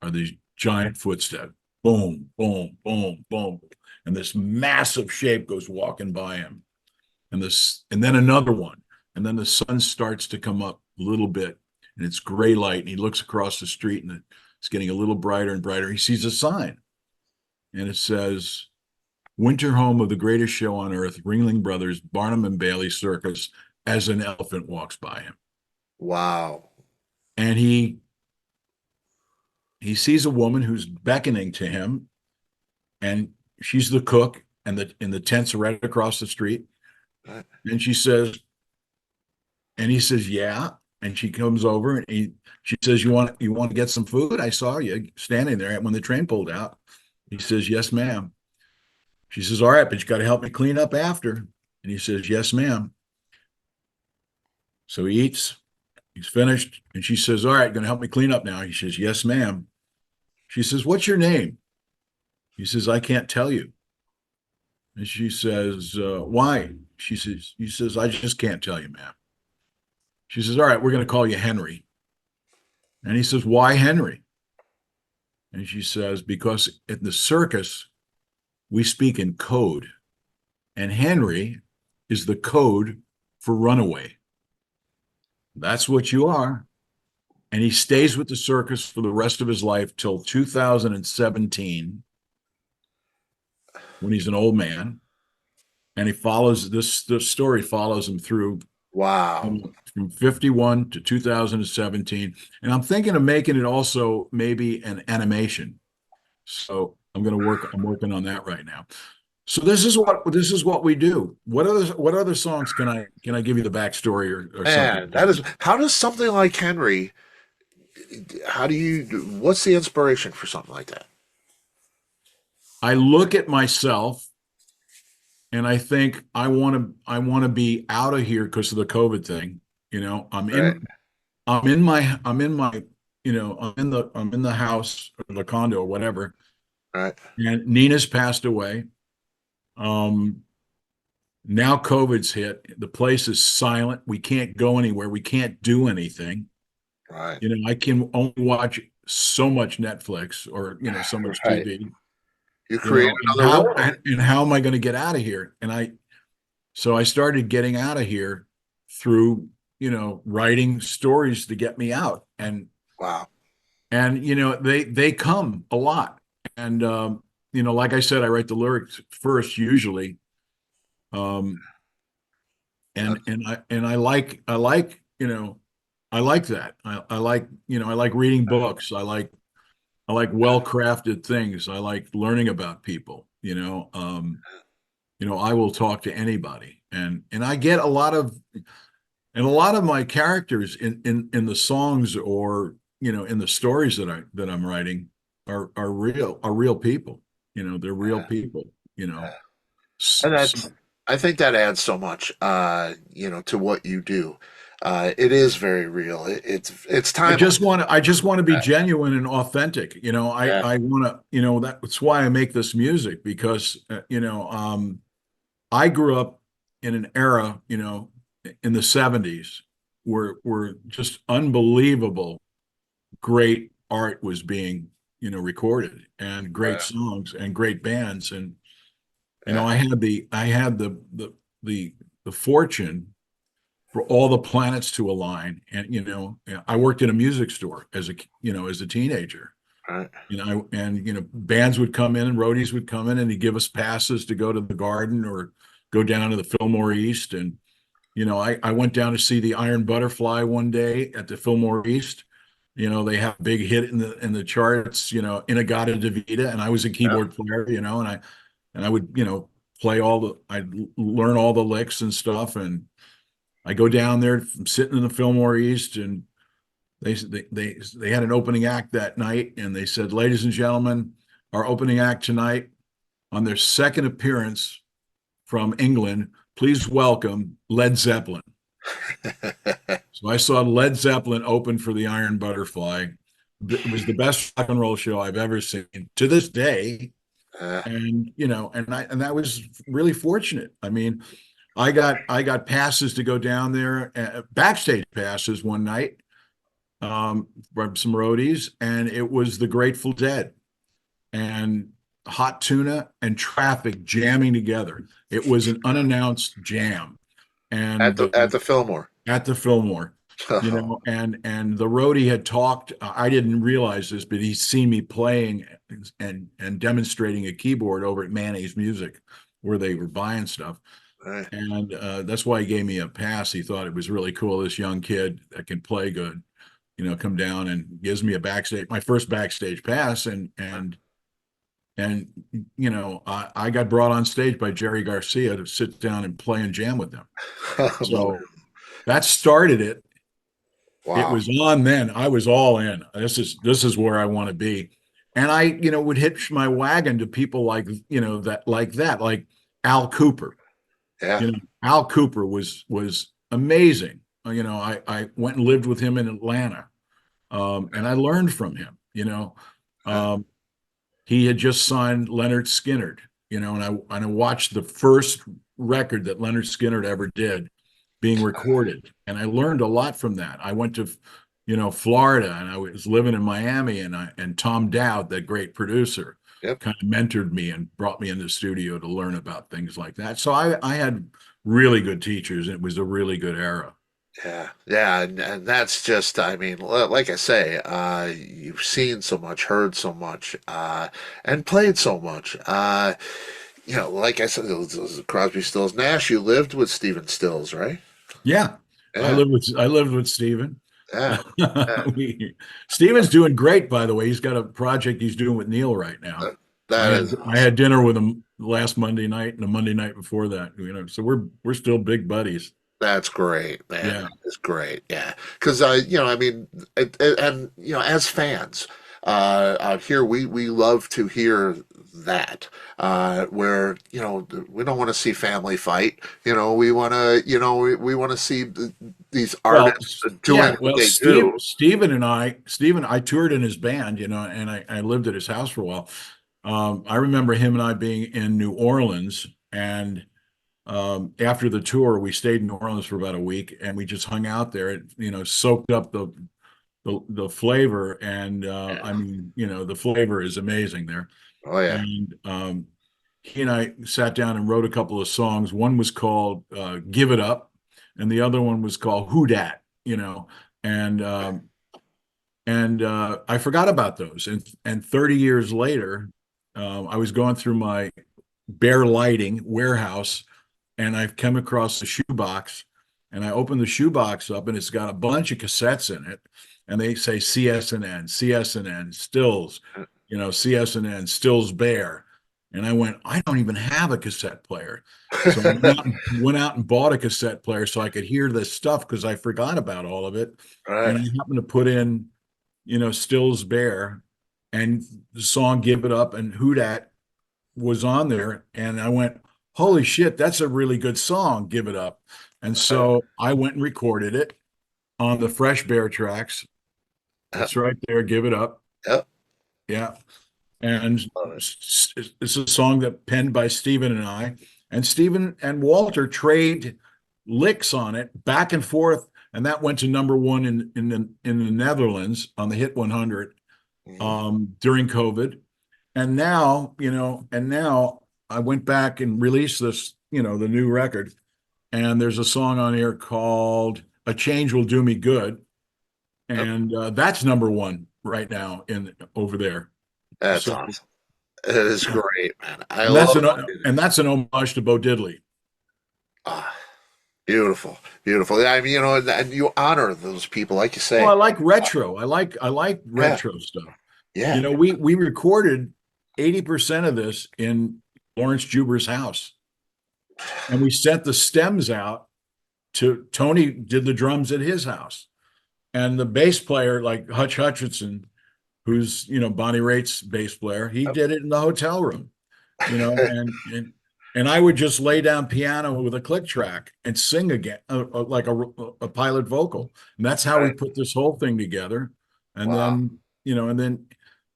are these giant footsteps. Boom, boom, boom, boom. And this massive shape goes walking by him. And then another one. And then the sun starts to come up a little bit. And it's gray light. And he looks across the street and it's getting a little brighter and brighter. He sees a sign. And it says, Winter Home of the Greatest Show on Earth, Ringling Brothers, Barnum and Bailey Circus, as an elephant walks by him. Wow. And he sees a woman who's beckoning to him, and she's the cook, and the tents are right across the street. And she says, and he says, yeah. and she comes over and she says, you want to get some food? I saw you standing there when the train pulled out. He says, yes, ma'am. She says, all right, but you got to help me clean up after. And he says, yes, ma'am. So he eats, he's finished. And she says, all right, going to help me clean up now. He says, yes, ma'am. She says, what's your name? He says, I can't tell you. And she says, why? He says, I just can't tell you, ma'am. She says, all right, we're going to call you Henry. And he says, why Henry? And she says, because in the circus, we speak in code. And Henry is the code for runaway. That's what you are. And he stays with the circus for the rest of his life till 2017, when he's an old man. And he follows this, the story follows him through Wow. from 51 to 2017. And I'm thinking of making it also maybe an animation. So I'm working on that right now. So this is what we do. What other songs can I give you the backstory or Man, something? that is, how does something like Henry, what's the inspiration for something like that? I look at myself and I think I want to be out of here because of the COVID thing. You know, Right, I'm in the house or the condo or whatever. right, And Nina's passed away. Um, Now COVID's hit. The place is silent. We can't go anywhere. We can't do anything. right, You know, I can only watch so much Netflix or, so much right. TV, You create and another world. how am I going to get out of here? So I started getting out of here through, writing stories to get me out. Wow. And, they come a lot. And, like I said, I write the lyrics first usually. Um, I like that. I like, I like reading books. I like well-crafted things. I like learning about people, I will talk to anybody. And I get a lot of my characters in the songs or, in the stories that I'm writing are real people. They're real people, And S- I think that adds so much, to what you do. It is very real. It's timeless. I just want to be genuine and authentic. Yeah, I want to, that's why I make this music because, I grew up in an era, in the 70s where just unbelievable great art was being, recorded and great yeah, songs and great bands. And, yeah, I had the fortune for all the planets to align. And, I worked in a music store as a teenager. right. Bands would come in and roadies would come in and he'd give us passes to go to the Garden or go down to the Fillmore East. And, I went down to see the Iron Butterfly one day at the Fillmore East. They have a big hit in the charts, Inagata Davida, and I was a Yeah, keyboard player, and I would, play I'd learn all the licks and stuff. And I go down there, sitting in the Fillmore East, and they had an opening act that night, and they said, "Ladies and gentlemen, our opening act tonight, on their second appearance from England, please welcome Led Zeppelin." So I saw Led Zeppelin open for the Iron Butterfly. It was the best rock and roll show I've ever seen to this day. yeah, And and I was really fortunate. I mean, I got passes to go down there, backstage passes one night, from some roadies, and it was the Grateful Dead and Hot Tuna and Traffic jamming together. It was an unannounced jam, at and the Fillmore. at the Fillmore, and the roadie had talked. I didn't realize this, but he'd seen me playing and demonstrating a keyboard over at Mayonnaise Music, where they were buying stuff. Right. And that's why he gave me a pass. He thought it was really cool. This young kid that can play good, come down and gives me my first backstage pass. And I got brought on stage by Jerry Garcia to sit down and play and jam with them. So that started it. It Wow. was on then. I was all in. This is where I want to be. And I, would hitch my wagon to people like, like Al Cooper. Yeah. Al Cooper was amazing. I went and lived with him in Atlanta. And I learned from him, Yeah. Um, he had just signed Leonard Skinner, and I watched the first record that Leonard Skinner ever did being recorded, and I learned a lot from that. I went to, Florida, and I was living in Miami, and Tom Dowd, that great producer, Yep. kind of mentored me and brought me in the studio to learn about things like that. So I had really good teachers, and it was a really good era. Yeah, yeah, and that's just, I mean, like I say, you've seen so much, heard so much, and played so much. Like I said, it was Crosby, Stills, Nash. You lived with Stephen Stills, right? Yeah, Yeah, I lived with Steven. yeah, yeah. Steven's doing great, by the way. He's got a project he's doing with Neil right now. I That had is I awesome. had dinner with him last Monday night and the Monday night before that. So we're still big buddies. That's great, man. Yeah. That is great. Yeah, because I mean, and as fans out here, we love to hear that. Where we don't want to see family fight. We want to we want to see these Well, artists doing yeah. what Well, they do. Steven, I toured in his band, and I lived at his house for a while. I remember him and I being in New Orleans, and after the tour, we stayed in New Orleans for about a week, and we just hung out there. It, soaked up the flavor, and I Yeah. mean, the flavor is amazing there. Oh yeah. And he and I sat down and wrote a couple of songs. One was called "Give It Up," and the other one was called "Who Dat." And I forgot about those. And 30 years later, I was going through my bare lighting warehouse, and I've come across the shoebox, and I opened the shoebox up, and it's got a bunch of cassettes in it, and they say CSNN, CSNN, Stills, CSNN, Stills Bear. And I went, I don't even have a cassette player. So I went out and bought a cassette player so I could hear this stuff because I forgot about all of it. And Right. I happened to put in, Stills Bear, and the song Give It Up and Who Dat was on there. And I went, holy shit, that's a really good song, Give It Up. And so I went and recorded it on the Fresh Bear tracks. It's right there, Give It Up. Yep. Yeah. And Love it. it's a song that penned by Stephen and I. And Stephen and Walter trade licks on it back and forth. And that went to number one in the Netherlands on the Hit 100 Mhm. during COVID. And now I went back and released this, the new record. And there's a song on here called "A Change Will Do Me Good," Yep. and that's number one right now in over there. That's So, awesome. It is great, man. I and that's love an it. and that's an homage to Bo Diddley. Ah, beautiful, beautiful. Yeah, I mean, and you honor those people, like you Well, I say. like retro. I like Yeah, retro stuff. yeah. We recorded 80% of this in Lawrence Juber's house, and we sent the stems out to Tony. Did the drums at his house, and the bass player, like Hutch Hutchinson, who's Bonnie Raitt's bass player, he did it in the hotel room, and I would just lay down piano with a click track and sing again, like a pilot vocal, and that's how we Right. put this whole thing together. And Wow. then,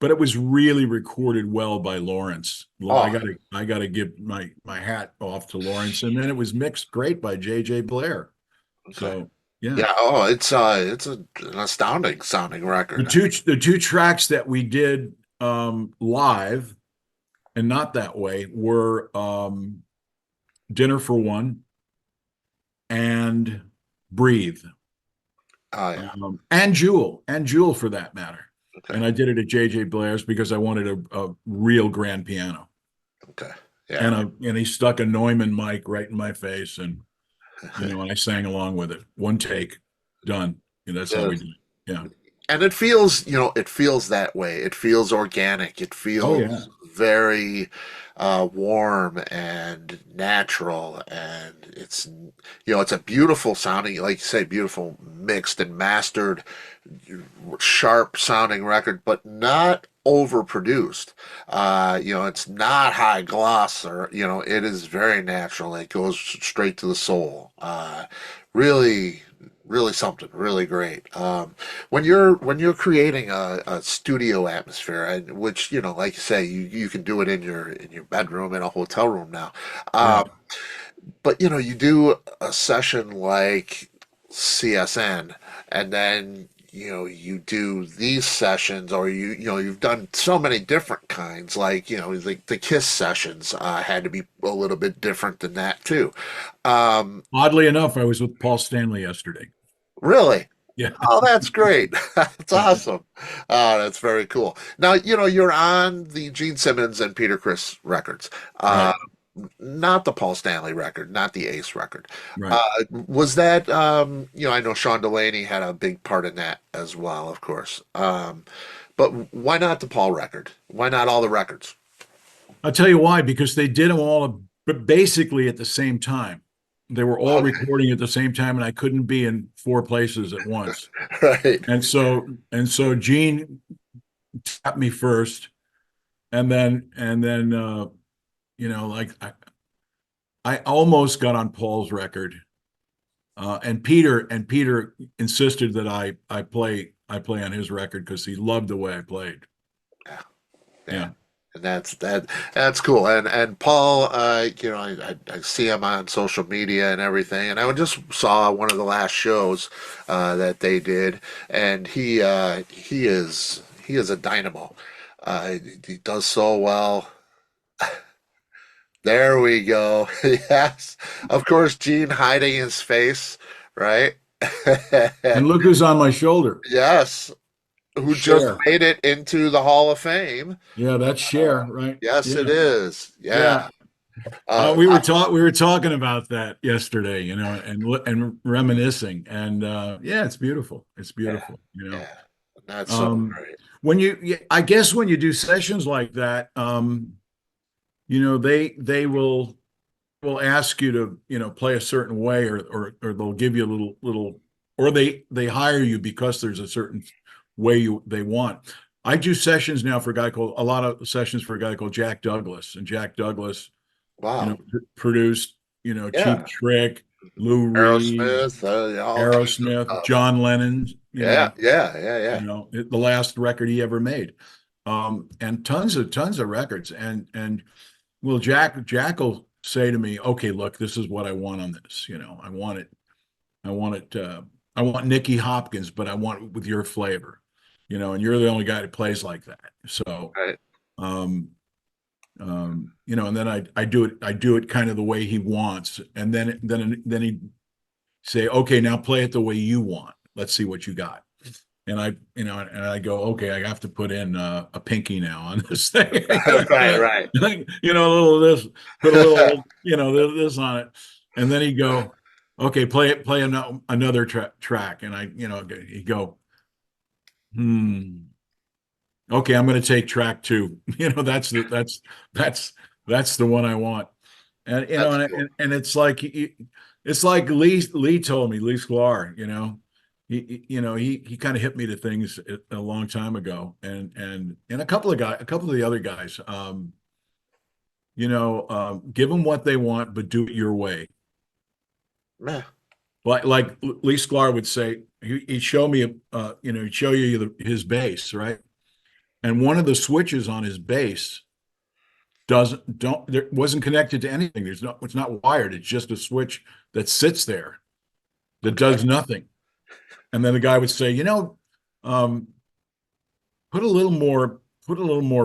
but it was really recorded well by Lawrence. Oh, I gotta give my hat off to Lawrence, and then it was mixed great by J.J. Blair. okay. So yeah. Yeah. Oh, it's an astounding sounding The record. two the two tracks that we did live and not that way were Dinner for One and Breathe, Oh yeah. and Jewel for that matter. Okay. And I did it at JJ Blair's because I wanted a real grand piano. Okay. Yeah. And he stuck a Neumann mic right in my face, and and I sang along with it. One take, done. That's how we Yes. did it. Yeah. and it feels, it feels that way. It feels organic. It Oh yeah, feels very warm and natural, and it's a beautiful sounding, like you say, beautiful mixed and mastered, sharp sounding record, but not overproduced. It's not high gloss, or it is very natural. It goes straight to the soul. Really, really something really great. When you're creating a studio atmosphere, and which like you say, you can do it in your bedroom, in a hotel room now. yeah. But you do a session like CSN, and then you do these sessions, or you've done so many different kinds, like like the Kiss sessions had to be a little bit different than that too. Um, Oddly enough, I was with Paul Stanley yesterday. really? Yeah, Oh, that's great. That's awesome. Oh, that's very cool. Now, you're on the Gene Simmons and Peter Criss records. Uh, right, Not the Paul Stanley record, not the Ace record. right. Was that, I know Sean Delaney had a big part in that as well, of course. But why not the Paul record? Why not all the records? I'll tell you why, because they did them all basically at the same time. They were all Okay, recording at the same time, and I couldn't be in four places at once. right. And so Gene tapped me first, and then like I almost got on Paul's record. And Peter insisted that I play on his record because he loved the way I played. Yeah, yeah. Yeah, And that's cool. And Paul, I see him on social media and everything. And I just saw one of the last shows that they did, and he is a dynamo. He does so well. There we go. Yes, of course, Gene hiding his face, right? and look who's on my shoulder. Yes, who just Cher. made it into the Hall of Fame. Yeah, that's Uh, Cher, right? yes, it Yeah, is. yeah. Yeah. We were I, talking about that yesterday, and reminiscing, and yeah, it's beautiful. It's yeah, beautiful. yeah. That's so Um, great. I guess when you do sessions like that, they will ask you to play a certain way, or they'll give you a little, or they hire you because there's a certain way they want. I do sessions now for a lot of sessions for a guy called Jack Douglas, and Jack Douglas Wow. produced Cheap Yeah. Trick, Lou Reed, Aerosmith, all kinds of Aerosmith, stuff. John Lennon, Yeah, yeah, yeah, yeah. the last record he ever made, and tons of records. And well, Jack will say to me, "Okay, look, this is what I want on this. I want it. I want it. I want Nicky Hopkins, but I want it with your flavor. And you're the only guy that plays like that. So, Right. um, and then I do it kind of the way he wants, and then he say, okay, now play it the way you want. Let's see what you got. And I go, okay, I have to put in a pinky now on this thing. Right, right. A little of this, put a little, this on it. And then he'd go, okay, play another track. And he'd go, okay, I'm going to take track two. That's the one I want. And That's and cool. it's like Lee told me, Lee Squier, he kind of hit me to things a long time ago, and a couple of the other guys, give them what they want, but do it your way. Yeah. Like Lee Sklar would say, he'd show me, he'd show you his bass, right? And one of the switches on his bass there wasn't connected to anything. It's not wired. It's just a switch that sits there that Okay. does nothing. And then the guy would say, um, put a little more,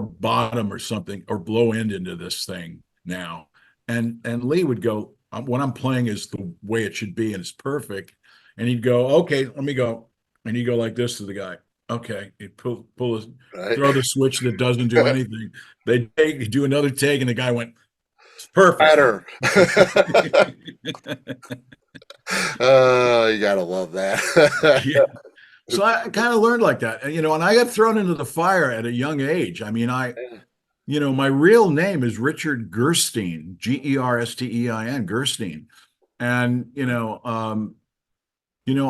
bottom or something, or blow end into this thing now. And Lee would go, what I'm playing is the way it should be, and it's perfect. And he'd go, okay, let me go. And he'd go like this to the guy. Okay, he'd Right. throw the switch that doesn't do anything. He'd do another take, and the guy went, it's perfect. Better. Oh, you gotta love that. Yeah. So I kind of learned like that, and, and I got thrown into the fire at a young age. I mean, my real name is Richard Gerstein, Gerstein, Gerstein. And,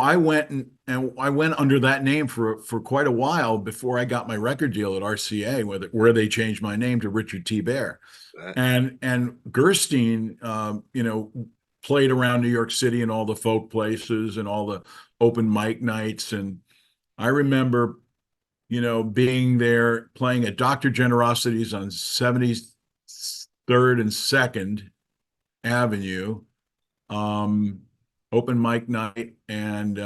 I went and I went under that name for quite a while before I got my record deal at RCA, where they changed my name to Richard T. Bear. And Gerstein, played around New York City and all the folk places and all the open mic nights. And I remember, being there playing at Dr. Generosity's on 73rd and 2nd Avenue, open mic night, and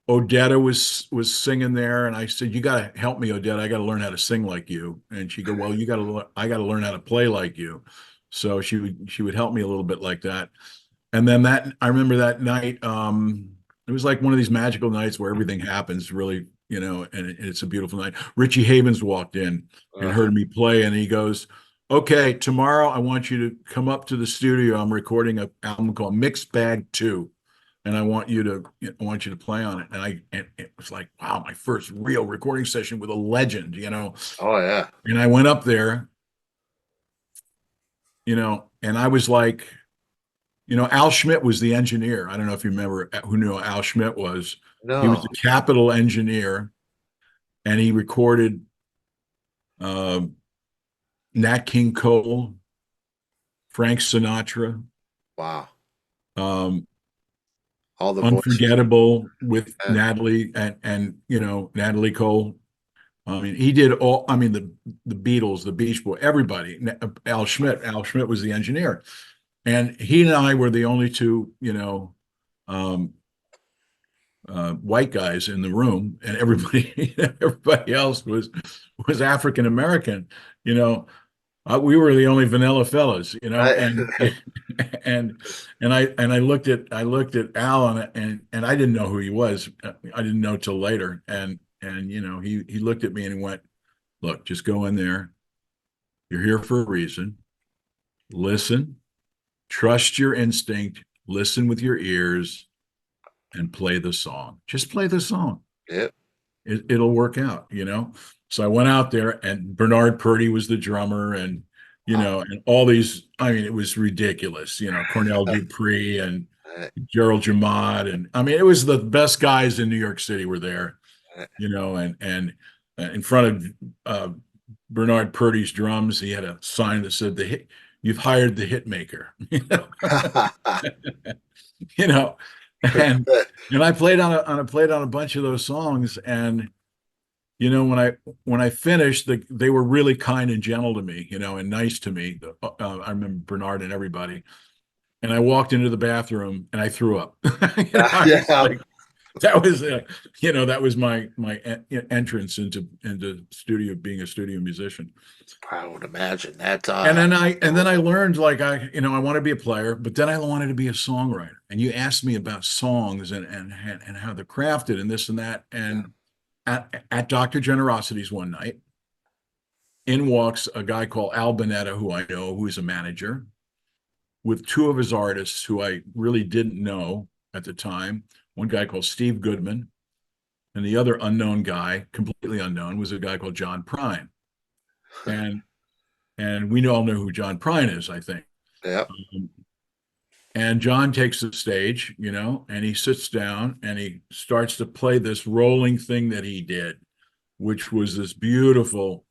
Odetta was singing there, and I said, "You got to help me, Odetta. I got to learn how to sing like you." And she go, "Well, I got to learn how to play like you." So she would help me a little bit like that. And then I remember that night, it was like one of these magical nights where everything happens really, and it's a beautiful night. Richie Havens walked in and heard me play, and he goes, "Okay, tomorrow I want you to come up to the studio. I'm recording an album called Mixed Bag 2. And I want you to play on it." And it was like, wow, my first real recording session with a legend, Oh yeah. And I went up there, and I was like, Al Schmidt was the engineer. I don't know if you remember who knew Al Schmidt was. He was No. the Capitol engineer, and he recorded Nat King Cole, Frank Sinatra, Wow. um, All the voices. Unforgettable with Yeah. Natalie and Natalie Cole. I mean, he did all. I mean, the Beatles, the Beach Boys, everybody. Al Schmidt. Al Schmidt was the engineer, and he and I were the only two, um, white guys in the room, and everybody else was African American. We were the only vanilla fellas, and and I looked at Al, and I didn't know who he was. I didn't know till later, and he looked at me and he went, "Look, just go in there. You're here for a reason. Listen, trust your instinct, listen with your ears, and play the song. Just play the song. Yep. It'll work out." So I went out there, and Bernard Purdy was the drummer, and and all these. I mean, it was ridiculous. Cornell Dupree and Gerald Jamad, and I mean, it was the best guys in New York City were there. And in front of Bernard Purdy's drums, he had a sign that said, "You've hired the hit maker." you know, and I played on a bunch of those songs, and when I finished, they were really kind and gentle to me, and nice to me. I remember Bernard and everybody. And I walked into the bathroom and I threw up. Yeah. That was that was my entrance into being a studio musician. I would imagine that. And then I learned, like, I want to be a player, but then I wanted to be a songwriter. And you asked me about songs and how they're crafted and this and that. And at Dr. Generosity's one night, in walks a guy called Al Bonetta, who I know, who is a manager, with two of his artists who I really didn't know at the time. One guy called Steve Goodman, and the other unknown guy, completely unknown, was a guy called John Prine. And we all know who John Prine is, I think. Yeah. And John takes the stage, and he sits down and he starts to play this rolling thing that he did, which was this beautiful.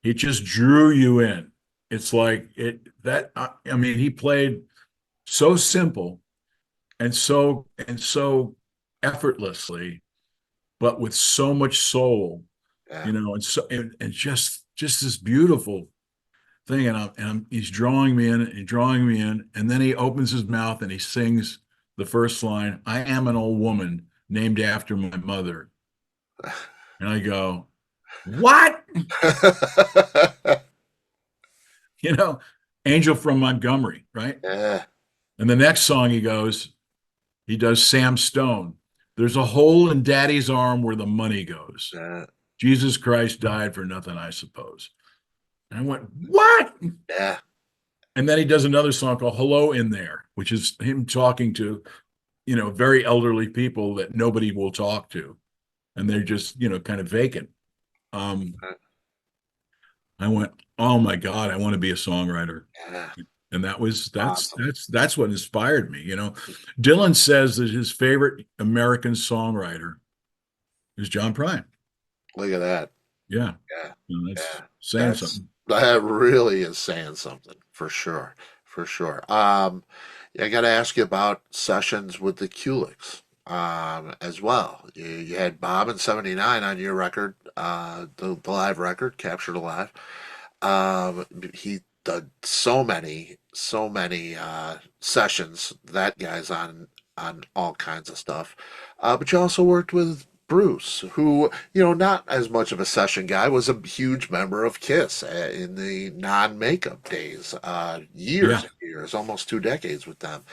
He just drew you in. It's like he played so simple and so effortlessly, but with so much soul, Yeah. and just this beautiful thing. And he's drawing me in and drawing me in. And then he opens his mouth and he sings the first line, "I am an old woman named after my mother." And I go, "What?" Angel from Montgomery, right? Yeah. And the next song he does Sam Stone. "There's a hole in daddy's arm where the money goes. Yeah. Jesus Christ died for nothing, I suppose." And I went, "What?" Yeah. And then he does another song called "Hello in There," which is him talking to very elderly people that nobody will talk to, and they're just, kind of vacant. Um, I went, oh my God, I want to be a songwriter. Yeah. And that's Awesome. that's what inspired me. Dylan says that his favorite American songwriter is John Prine. Look at that. Yeah, Yeah. that's Yeah. saying something. That really is saying something for sure. For sure. I got to ask you about sessions with the Kulicks as well. You had Bob in '79 on your record, the live record, Captured Alive. He did so many sessions. That guy's on all kinds of stuff. But you also worked with Bruce, who, not as much of a session guy, was a huge member of Kiss in the non-makeup days, years Yeah. and years, almost 2 decades with them.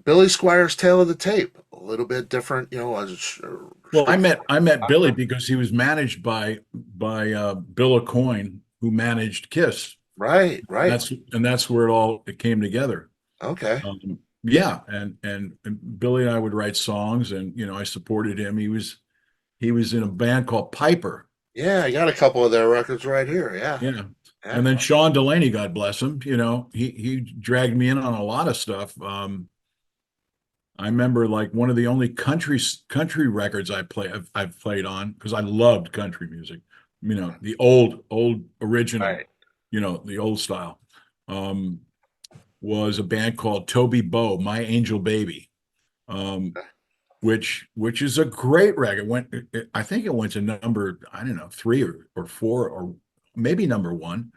Billy Squier's Tale of the Tape, a little bit different, Well, I met Billy because he was managed by Bill Aucoin, who managed Kiss. right, right. That's where it came together. Okay. Yeah, and Billy and I would write songs, and I supported him. He was in a band called Piper. Yeah, I got a couple of their records right here. Yeah. Yeah. Yeah. And then Sean Delaney, God bless him, he dragged me in on a lot of stuff. I remember like one of the only country records I've played on, because I loved country music, the old original, Right. the old style. Was a band called Toby Bow, My Angel Baby, um, which is a great record. I think it went to number, I don't know, 3 or 4 or maybe number 1.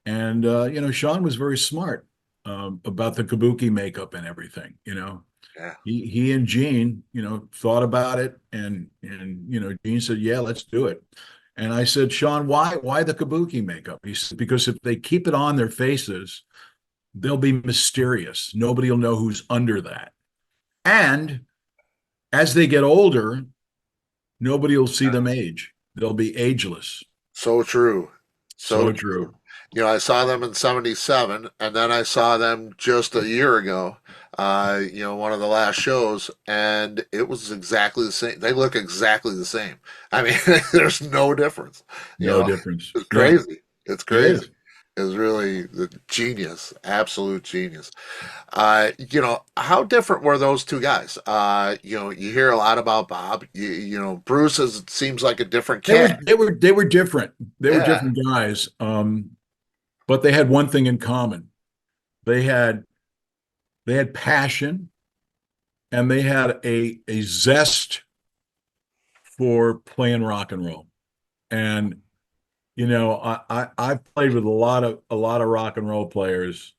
And Sean was very smart about the kabuki makeup and everything. Yeah. He and Gene, thought about it, and Gene said, "Yeah, let's do it." And I said, "Sean, why the kabuki makeup?" He said, "Because if they keep it on their faces, they'll be mysterious. Nobody will know who's under that. And as they get older, nobody will see them age. They'll be ageless." So true. So So true. true. I saw them in '77, and then I saw them just a year ago, one of the last shows, and it was exactly the same. They look exactly the same. I mean, there's no difference. No difference. It's Yeah, crazy. It's it crazy. is. Is really the genius, absolute genius. How different were those two guys? You hear a lot about Bob. Bruce seems like a different They were cat. they were they were different. They were Yeah, different guys. But they had one thing in common. They had they had passion, and they had a zest for playing rock and roll. And I've played with a lot of rock and roll players.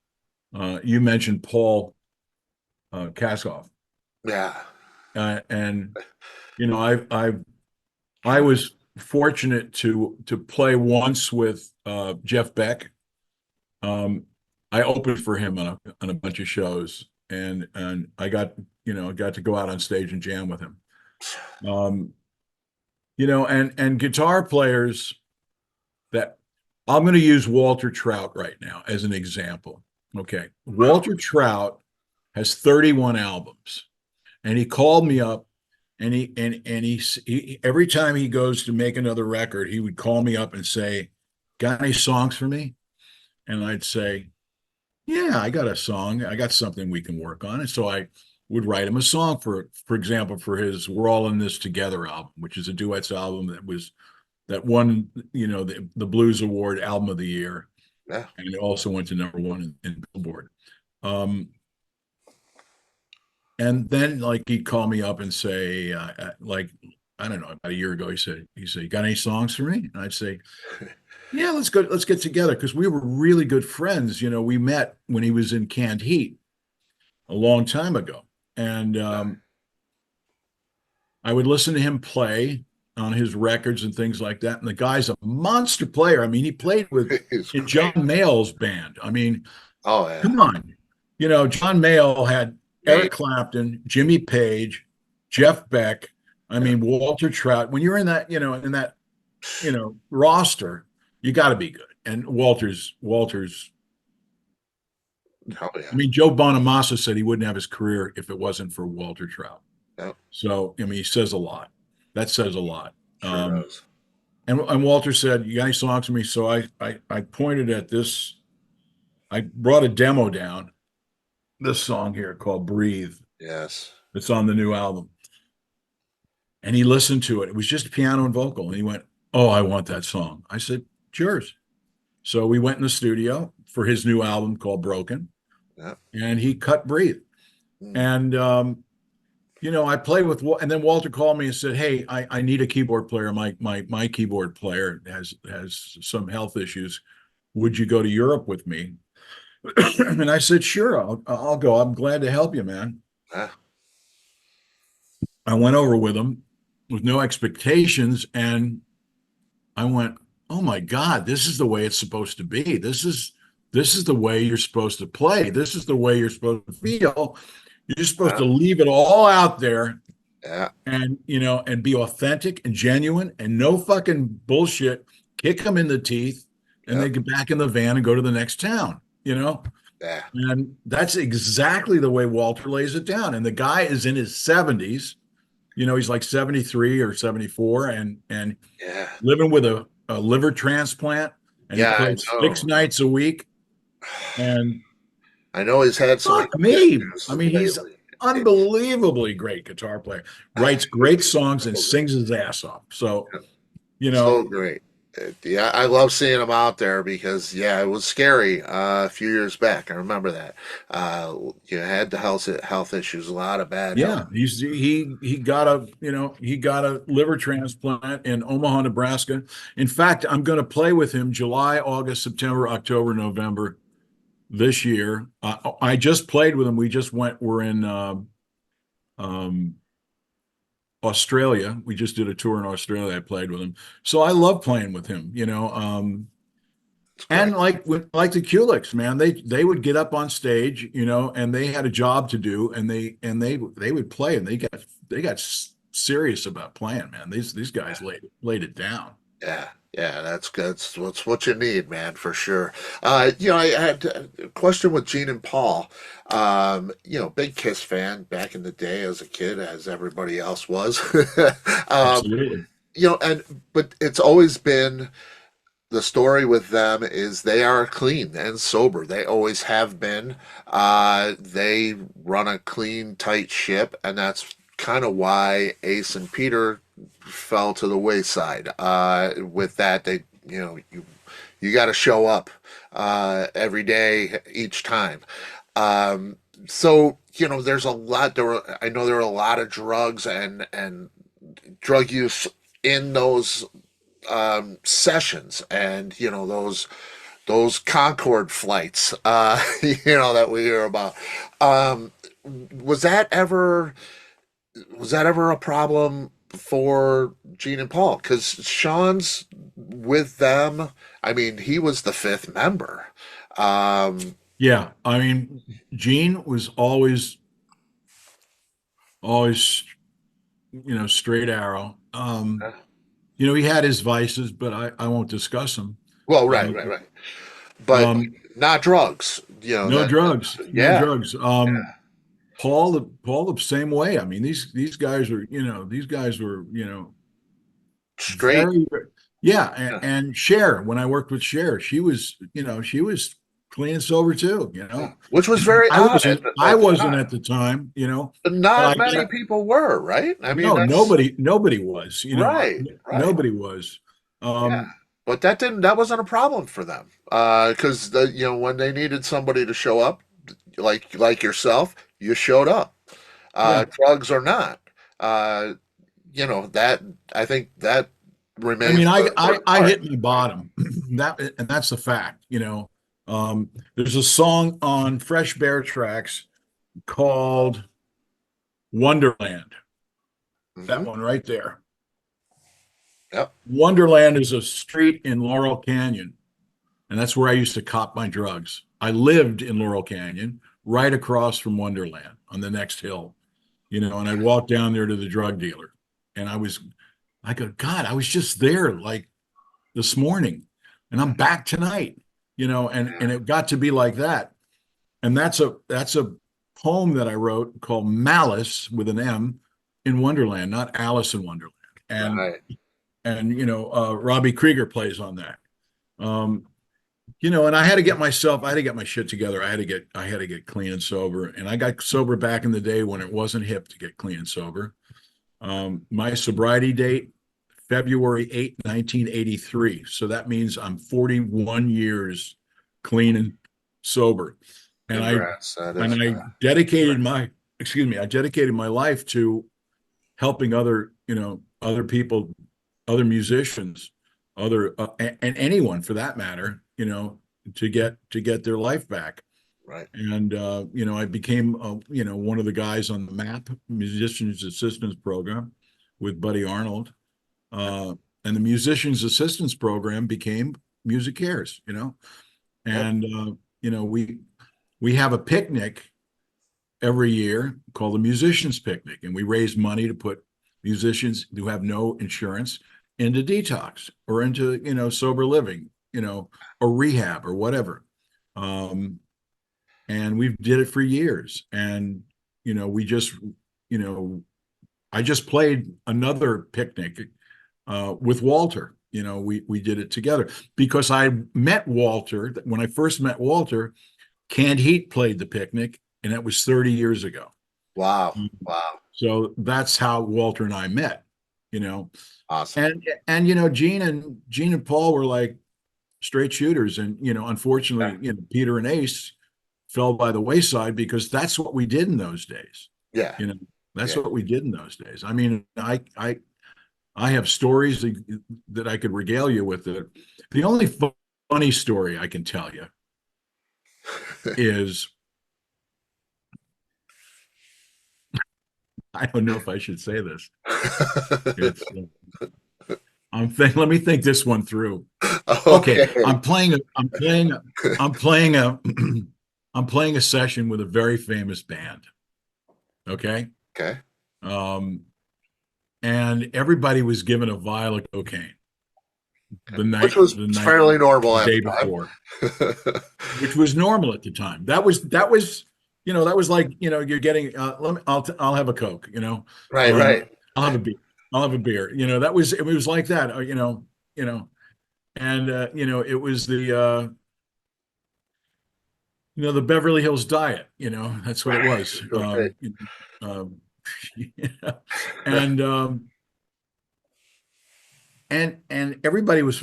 You mentioned Paul Kaskoff, yeah, and I was fortunate to play once with Jeff Beck. I opened for him on a bunch of shows, and I got to go out on stage and jam with him. Um, and guitar players that I'm going to use Walter Trout right now as an example. Okay. Walter Trout has 31 albums, and he called me up, and he every time he goes to make another record, he would call me up and say, "Got any songs for me?" And I'd say, "Yeah, I got a song. I got something we can work on." And so I would write him a song for example, for his "We're All in This Together" album, which is a duets album that won, the Blues Award Album of the Year, yeah. and it also went to number 1 in Billboard. Um, and then, like, he'd call me up and say, like, I don't know, about a year ago, he said, "You got any songs for me?" And I'd say, "Yeah, let's get together," because we were really good friends. We met when he was in Canned Heat a long time ago, and I would listen to him play on his records and things like that. And the guy's a monster player. I mean, he played He's in John great. Mayall's band. I mean, Oh yeah, come on. John Mayall had yeah. Eric Clapton, Jimmy Page, Jeff Beck. I Yeah. mean, Walter Trout. When you're in that roster, you got to be good. And Walter's Oh I yeah. mean, Joe Bonamassa said he wouldn't have his career if it wasn't for Walter Trout. Yep. So, I mean, he says a lot. That says a lot. Sure does. And Walter said, "You got any songs for me?" So I pointed at this. I brought a demo down. This song here called "Breathe." Yes. It's on the new album. And he listened to it. It was just piano and vocal. And he went, "Oh, I want that song." I said, "It's yours." So we went in the studio for his new album called Broken, Yep. and he cut Breathe. Mm. And I played with, and then Walter called me and said, "Hey, I need a keyboard player. My keyboard player has some health issues. Would you go to Europe with me?" And I said, "Sure, I'll go. I'm glad to help you, man." Ah, I went over with him with no expectations, and I went, "Oh my God, this is the way it's supposed to be. This is the way you're supposed to play. This is the way you're supposed to feel. You're supposed ah, to leave it all out there yeah. and be authentic and genuine and no fucking bullshit. Kick them in the teeth and Yep. then get back in the van and go to the next town, you know?" Yeah. And that's exactly the way Walter lays it down. And the guy is in his 70s. He's like 73 or 74 and Yeah. living with a liver transplant, and he Yeah. I plays know. 6 nights a week. And I know he's had some fuck me. issues I mean, he's lately. unbelievably great guitar player, writes great songs and sings his ass off. So, you know, So great. Yeah, I love seeing him out there because yeah, it was scary a few years back. I remember that. You had the health issues, a lot of bad health. yeah, he got a liver transplant in Omaha, Nebraska. In fact, I'm going to play with him July, August, September, October, November this year. I just played with him. We're in um, Australia. We just did a tour in Australia. I played with him. So I love playing with him, It's and great. like the Kulicks, man, they would get up on stage, and they had a job to do, and they would play, and they got serious about playing, man. These guys laid it down. Yeah, yeah, that's good. That's what you need, man, for sure. I had a question with Gene and Paul. Big Kiss fan back in the day as a kid, as everybody else was. um, Absolutely. but it's always been the story with them is they are clean and sober. They always have been. They run a clean, tight ship, and that's kind of why Ace and Peter fell to the wayside. With that, you got to show up every day, each time. So there's a lot. I know there were a lot of drugs and drug use in those sessions, and those Concorde flights, that we hear about. Um, was that ever a problem for Gene and Paul? Because Sean's with them. I mean, he was the fifth member. Um, Yeah, I mean, Gene was always, straight arrow. He had his vices, but I won't discuss them. well, right, Um, right, right, but um, not drugs. no drugs, no Yeah, drugs. Paul the same way. I mean, these guys were, straight. very, yeah. And, Yeah, and Cher, when I worked with Cher, she was clean and sober too. yeah. Which was very I odd wasn't, I at the wasn't time. at the time, But but not I many got, people were, right? I mean, no, that's nobody was, right, right. nobody was. Yeah, Um, but that wasn't a problem for them. Because when they needed somebody to show up, like yourself, you showed up. yeah. Drugs or not. Uh, that I think that I remains mean, I, the I, important I part. hit my bottom. And that's the fact, there's a song on Fresh Bear Tracks called Wonderland. That Hmm. one right there. Yep. Wonderland is a street in Laurel Canyon, and that's where I used to cop my drugs. I lived in Laurel Canyon, right across from Wonderland on the next hill, and I walked down there to the drug dealer, and I go, God, I was just there like this morning, and I'm back tonight, and Yeah. it got to be like that. And that's a poem that I wrote called Malice with an M in Wonderland, not Alice in Wonderland. And Right. Robbie Krieger plays on that. Um, and I had to get my shit together. I had to get clean and sober. And I got sober back in the day when it wasn't hip to get clean and sober. My sobriety date, February 8th, 1983. So that means I'm 41 years clean and sober. And I Congrats. That is, and I dedicated I dedicated my life to helping other people, other musicians, and anyone for that matter, to get their life back. right. And I became one of the guys on the MAP Musicians Assistance Program with Buddy Arnold, and the Musicians Assistance Program became MusiCares. Yep. And we have a picnic every year called the Musicians Picnic, and we raise money to put musicians who have no insurance into detox or into sober living, or rehab or whatever. And we did it for years. And we just I just played another picnic with Walter. We did it together because I met Walter when I first met Walter. Canned Heat played the picnic, and that was 30 years ago. Wow. Wow. So that's how Walter and I met. Awesome. And Gene and Paul were like straight shooters, and unfortunately, Peter and Ace fell by the wayside because that's what we did in those days. Yeah. That's what we did in those days. I mean, I have stories that I could regale you with. The only funny story I can tell you is, I don't know if I should say this. Let me think this one through. Okay, I'm playing a session with a very famous band. Okay. Okay. And everybody was given a vial of cocaine Which was fairly normal the at day the time. before, which was normal at the time. That was like, you're getting, I'll have a Coke, Right. Right. I'll have a beer. It was like that, and it was the Beverly Hills diet, that's what it was. Right. And and everybody was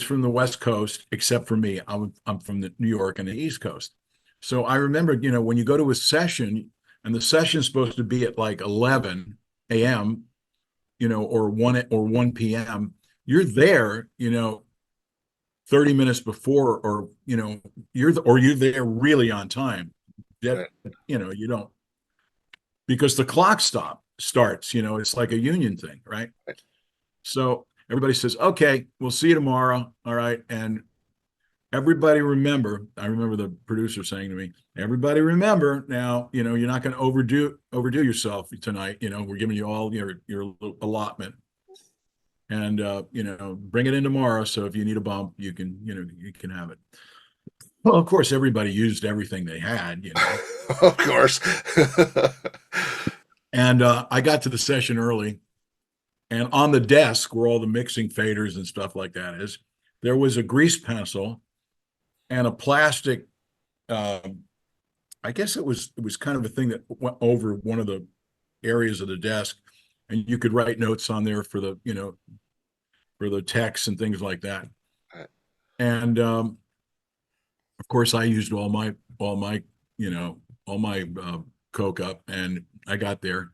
from the West Coast except for me. I'm from New York and the East Coast. So I remember, when you go to a session and the session's supposed to be at like 11 a.m., or 1 p.m., you're there, 30 minutes before, or you're there really on time. That you don't, because the clock starts, it's like a union thing, right? So everybody says, okay, we'll see you tomorrow. All right. And everybody remember, I remember the producer saying to me, everybody remember now, you're not going to overdo yourself tonight. We're giving you all your allotment, and bring it in tomorrow. So if you need a bump, you can have it. Well, of course, everybody used everything they had, Of course. And I got to the session early, and on the desk where all the mixing faders and stuff like that is, there was a grease pencil and a plastic, I guess it was kind of a thing that went over one of the areas of the desk, and you could write notes on there for the text and things like that. Right. And of course, I used all my Coke up, and I got there,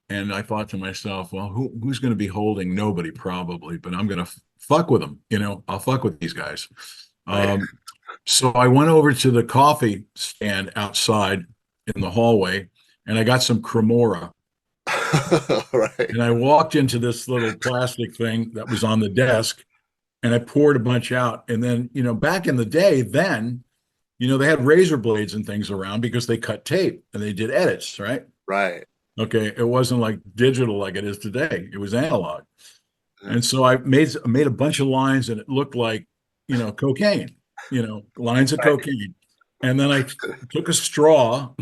and I thought to myself, well, who's going to be holding? Nobody, probably, but I'm going to fuck with them. I'll fuck with these guys. Right. So I went over to the coffee stand outside in the hallway, and I got some Cremora. Right. And I walked into this little plastic thing that was on the desk, and I poured a bunch out. And then, back in the day, then, they had razor blades and things around because they cut tape and they did edits, right? Right. Okay. It wasn't like digital like it is today. It was analog. And so I made a bunch of lines, and it looked like, cocaine, lines of cocaine. And then I took a straw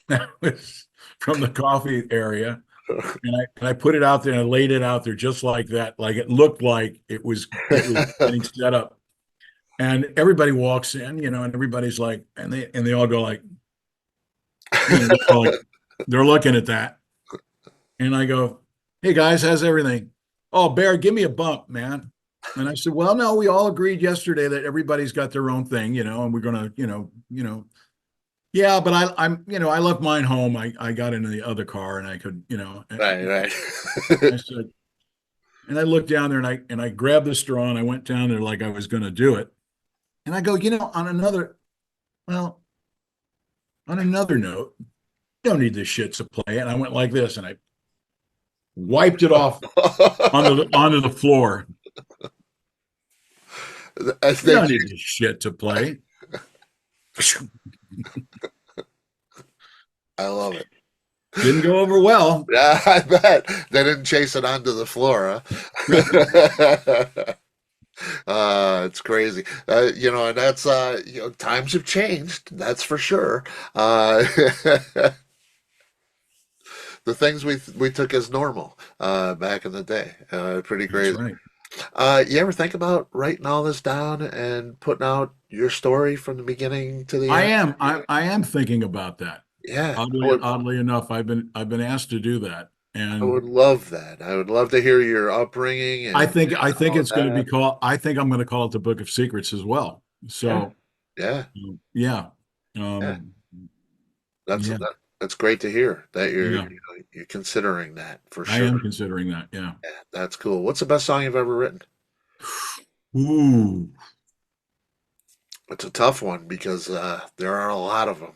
that was from the coffee area, and I put it out there and I laid it out there just like that, like it looked like it was getting set up. And everybody walks in, and everybody's like, and they all go like, they're like, they're looking at that, and I go, "Hey guys, how's everything?" "Oh, Bear, give me a bump, man." And I said, "Well, no, we all agreed yesterday that everybody's got their own thing, and we're gonna, yeah, but I left mine home. I got into the other car and I could, Right, right. I said, and I looked down there and I grabbed the straw and I went down there like I was going to do it. And I go, well, on another note, you don't need this shit to play. And I went like this and I wiped it off onto the floor. You don't need this shit to play. I love it. Didn't go over well. Yeah, I bet they didn't chase it onto the floor. Huh? It's crazy. And that's times have changed. That's for sure. The things we took as normal back in the day. Pretty That's crazy. right. You ever think about writing all this down and putting out your story from the beginning to the I end? am. I am thinking about that. Yeah, Oddly enough, I've been asked to do that, I and would love that. I would love to hear your upbringing I think all it's going to be that. called. I think I'm going to call it the Book of Secrets as well. Yeah, So yeah, yeah, yeah. um, That's yeah, that's great to hear that you're yeah. you're considering that for I sure. am considering that. Yeah. Yeah, that's cool. What's the best song you've ever written? Ooh, It's a tough one because there are a lot of them.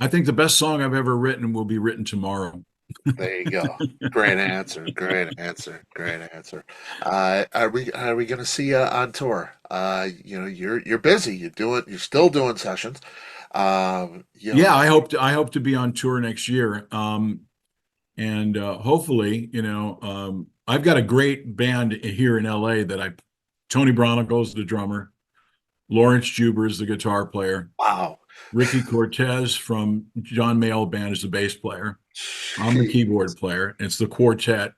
I think the best song I've ever written will be written tomorrow. There you go. Great answer. Great answer. Great answer. Are we gonna see you on tour? You're busy. You're still doing sessions. Yeah, I hope to be on tour next year. And hopefully, I've got a great band here in LA that Tony Bronicle's the drummer, Lawrence Juber is the guitar player, Wow. Ricky Cortez from John Mayall Band is the bass player. I'm the Gee, keyboard player. It's the quartet,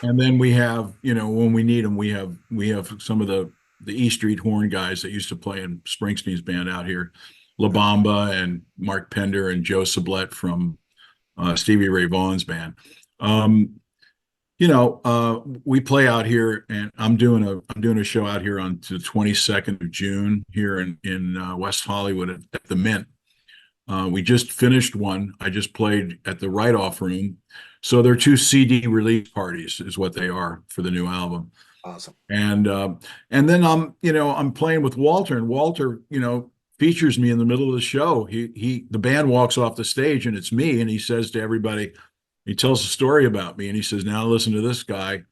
and then we have, when we need them, we have some of the E Street horn guys that used to play in Springsteen's band out here, La Bamba and Mark Pender and Joe Sublette from Stevie Ray Vaughan's band. Um, we play out here, and I'm doing a show out here on the 22nd of June here in West Hollywood at the Mint. We just finished one. I just played at the Write Off Room. So they're two CD release parties, is what they are for the new album. awesome. And then I'm playing with Walter, and Walter, features me in the middle of the show. The band walks off the stage, and it's me, and he says to everybody, he tells a story about me, and he says, "Now listen to this guy.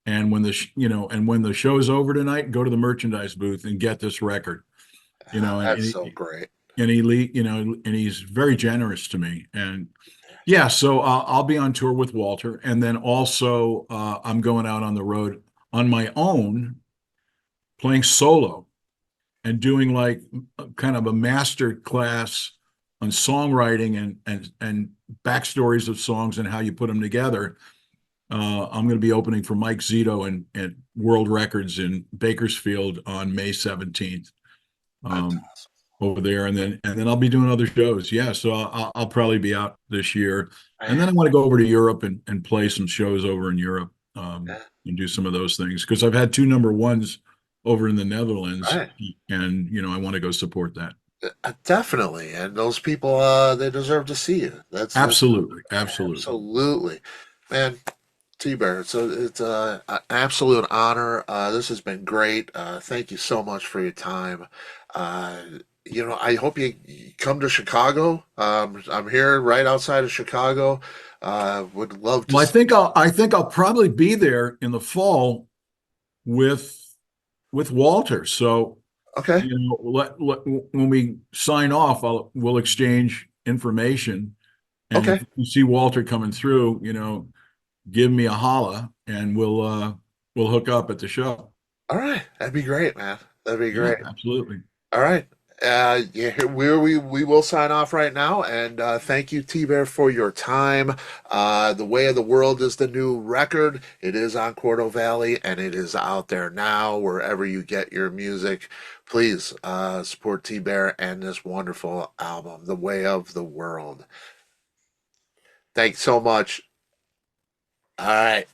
And when the show's over tonight, go to the merchandise booth and get this record." You know, and, That's and so great. and he's very generous to me. And yeah, so I'll be on tour with Walter, and then also I'm going out on the road on my own, playing solo and doing like kind of a master class on songwriting and backstories of songs and how you put them together. I'm going to be opening for Mike Zito and World Records in Bakersfield on May 17th. That's Um, Over there, and then I'll be doing other shows. Yeah, so I'll probably be out this year, and then I awesome. want to go over to Europe and play some shows over in Europe, Yeah, and do some of those things because I've had two number ones over in the Netherlands, right. and I want to go support that. Definitely. And those people, they deserve to see you. That's Absolutely, absolutely. absolutely, man. T-Bear, it's an absolute honor. This has been great. Thank you so much for your time. Uh, I hope you come to Chicago. I'm here right outside of Chicago. Would love to. Well, I think I'll probably be there in the fall with Walter. So Okay, when we sign off, we'll exchange information. And okay, if you see Walter coming through, give me a holla, and we'll hook up at the show. all right. That'd be great, man. That'd be Yeah, great. absolutely. All right. Yeah, we will sign off right now, and thank you, T Bear, for your time. The Way of the World is the new record. It is on Quarto Valley, and it is out there now wherever you get your music. Please support T Bear and this wonderful album, The Way of the World. Thanks so much. All right.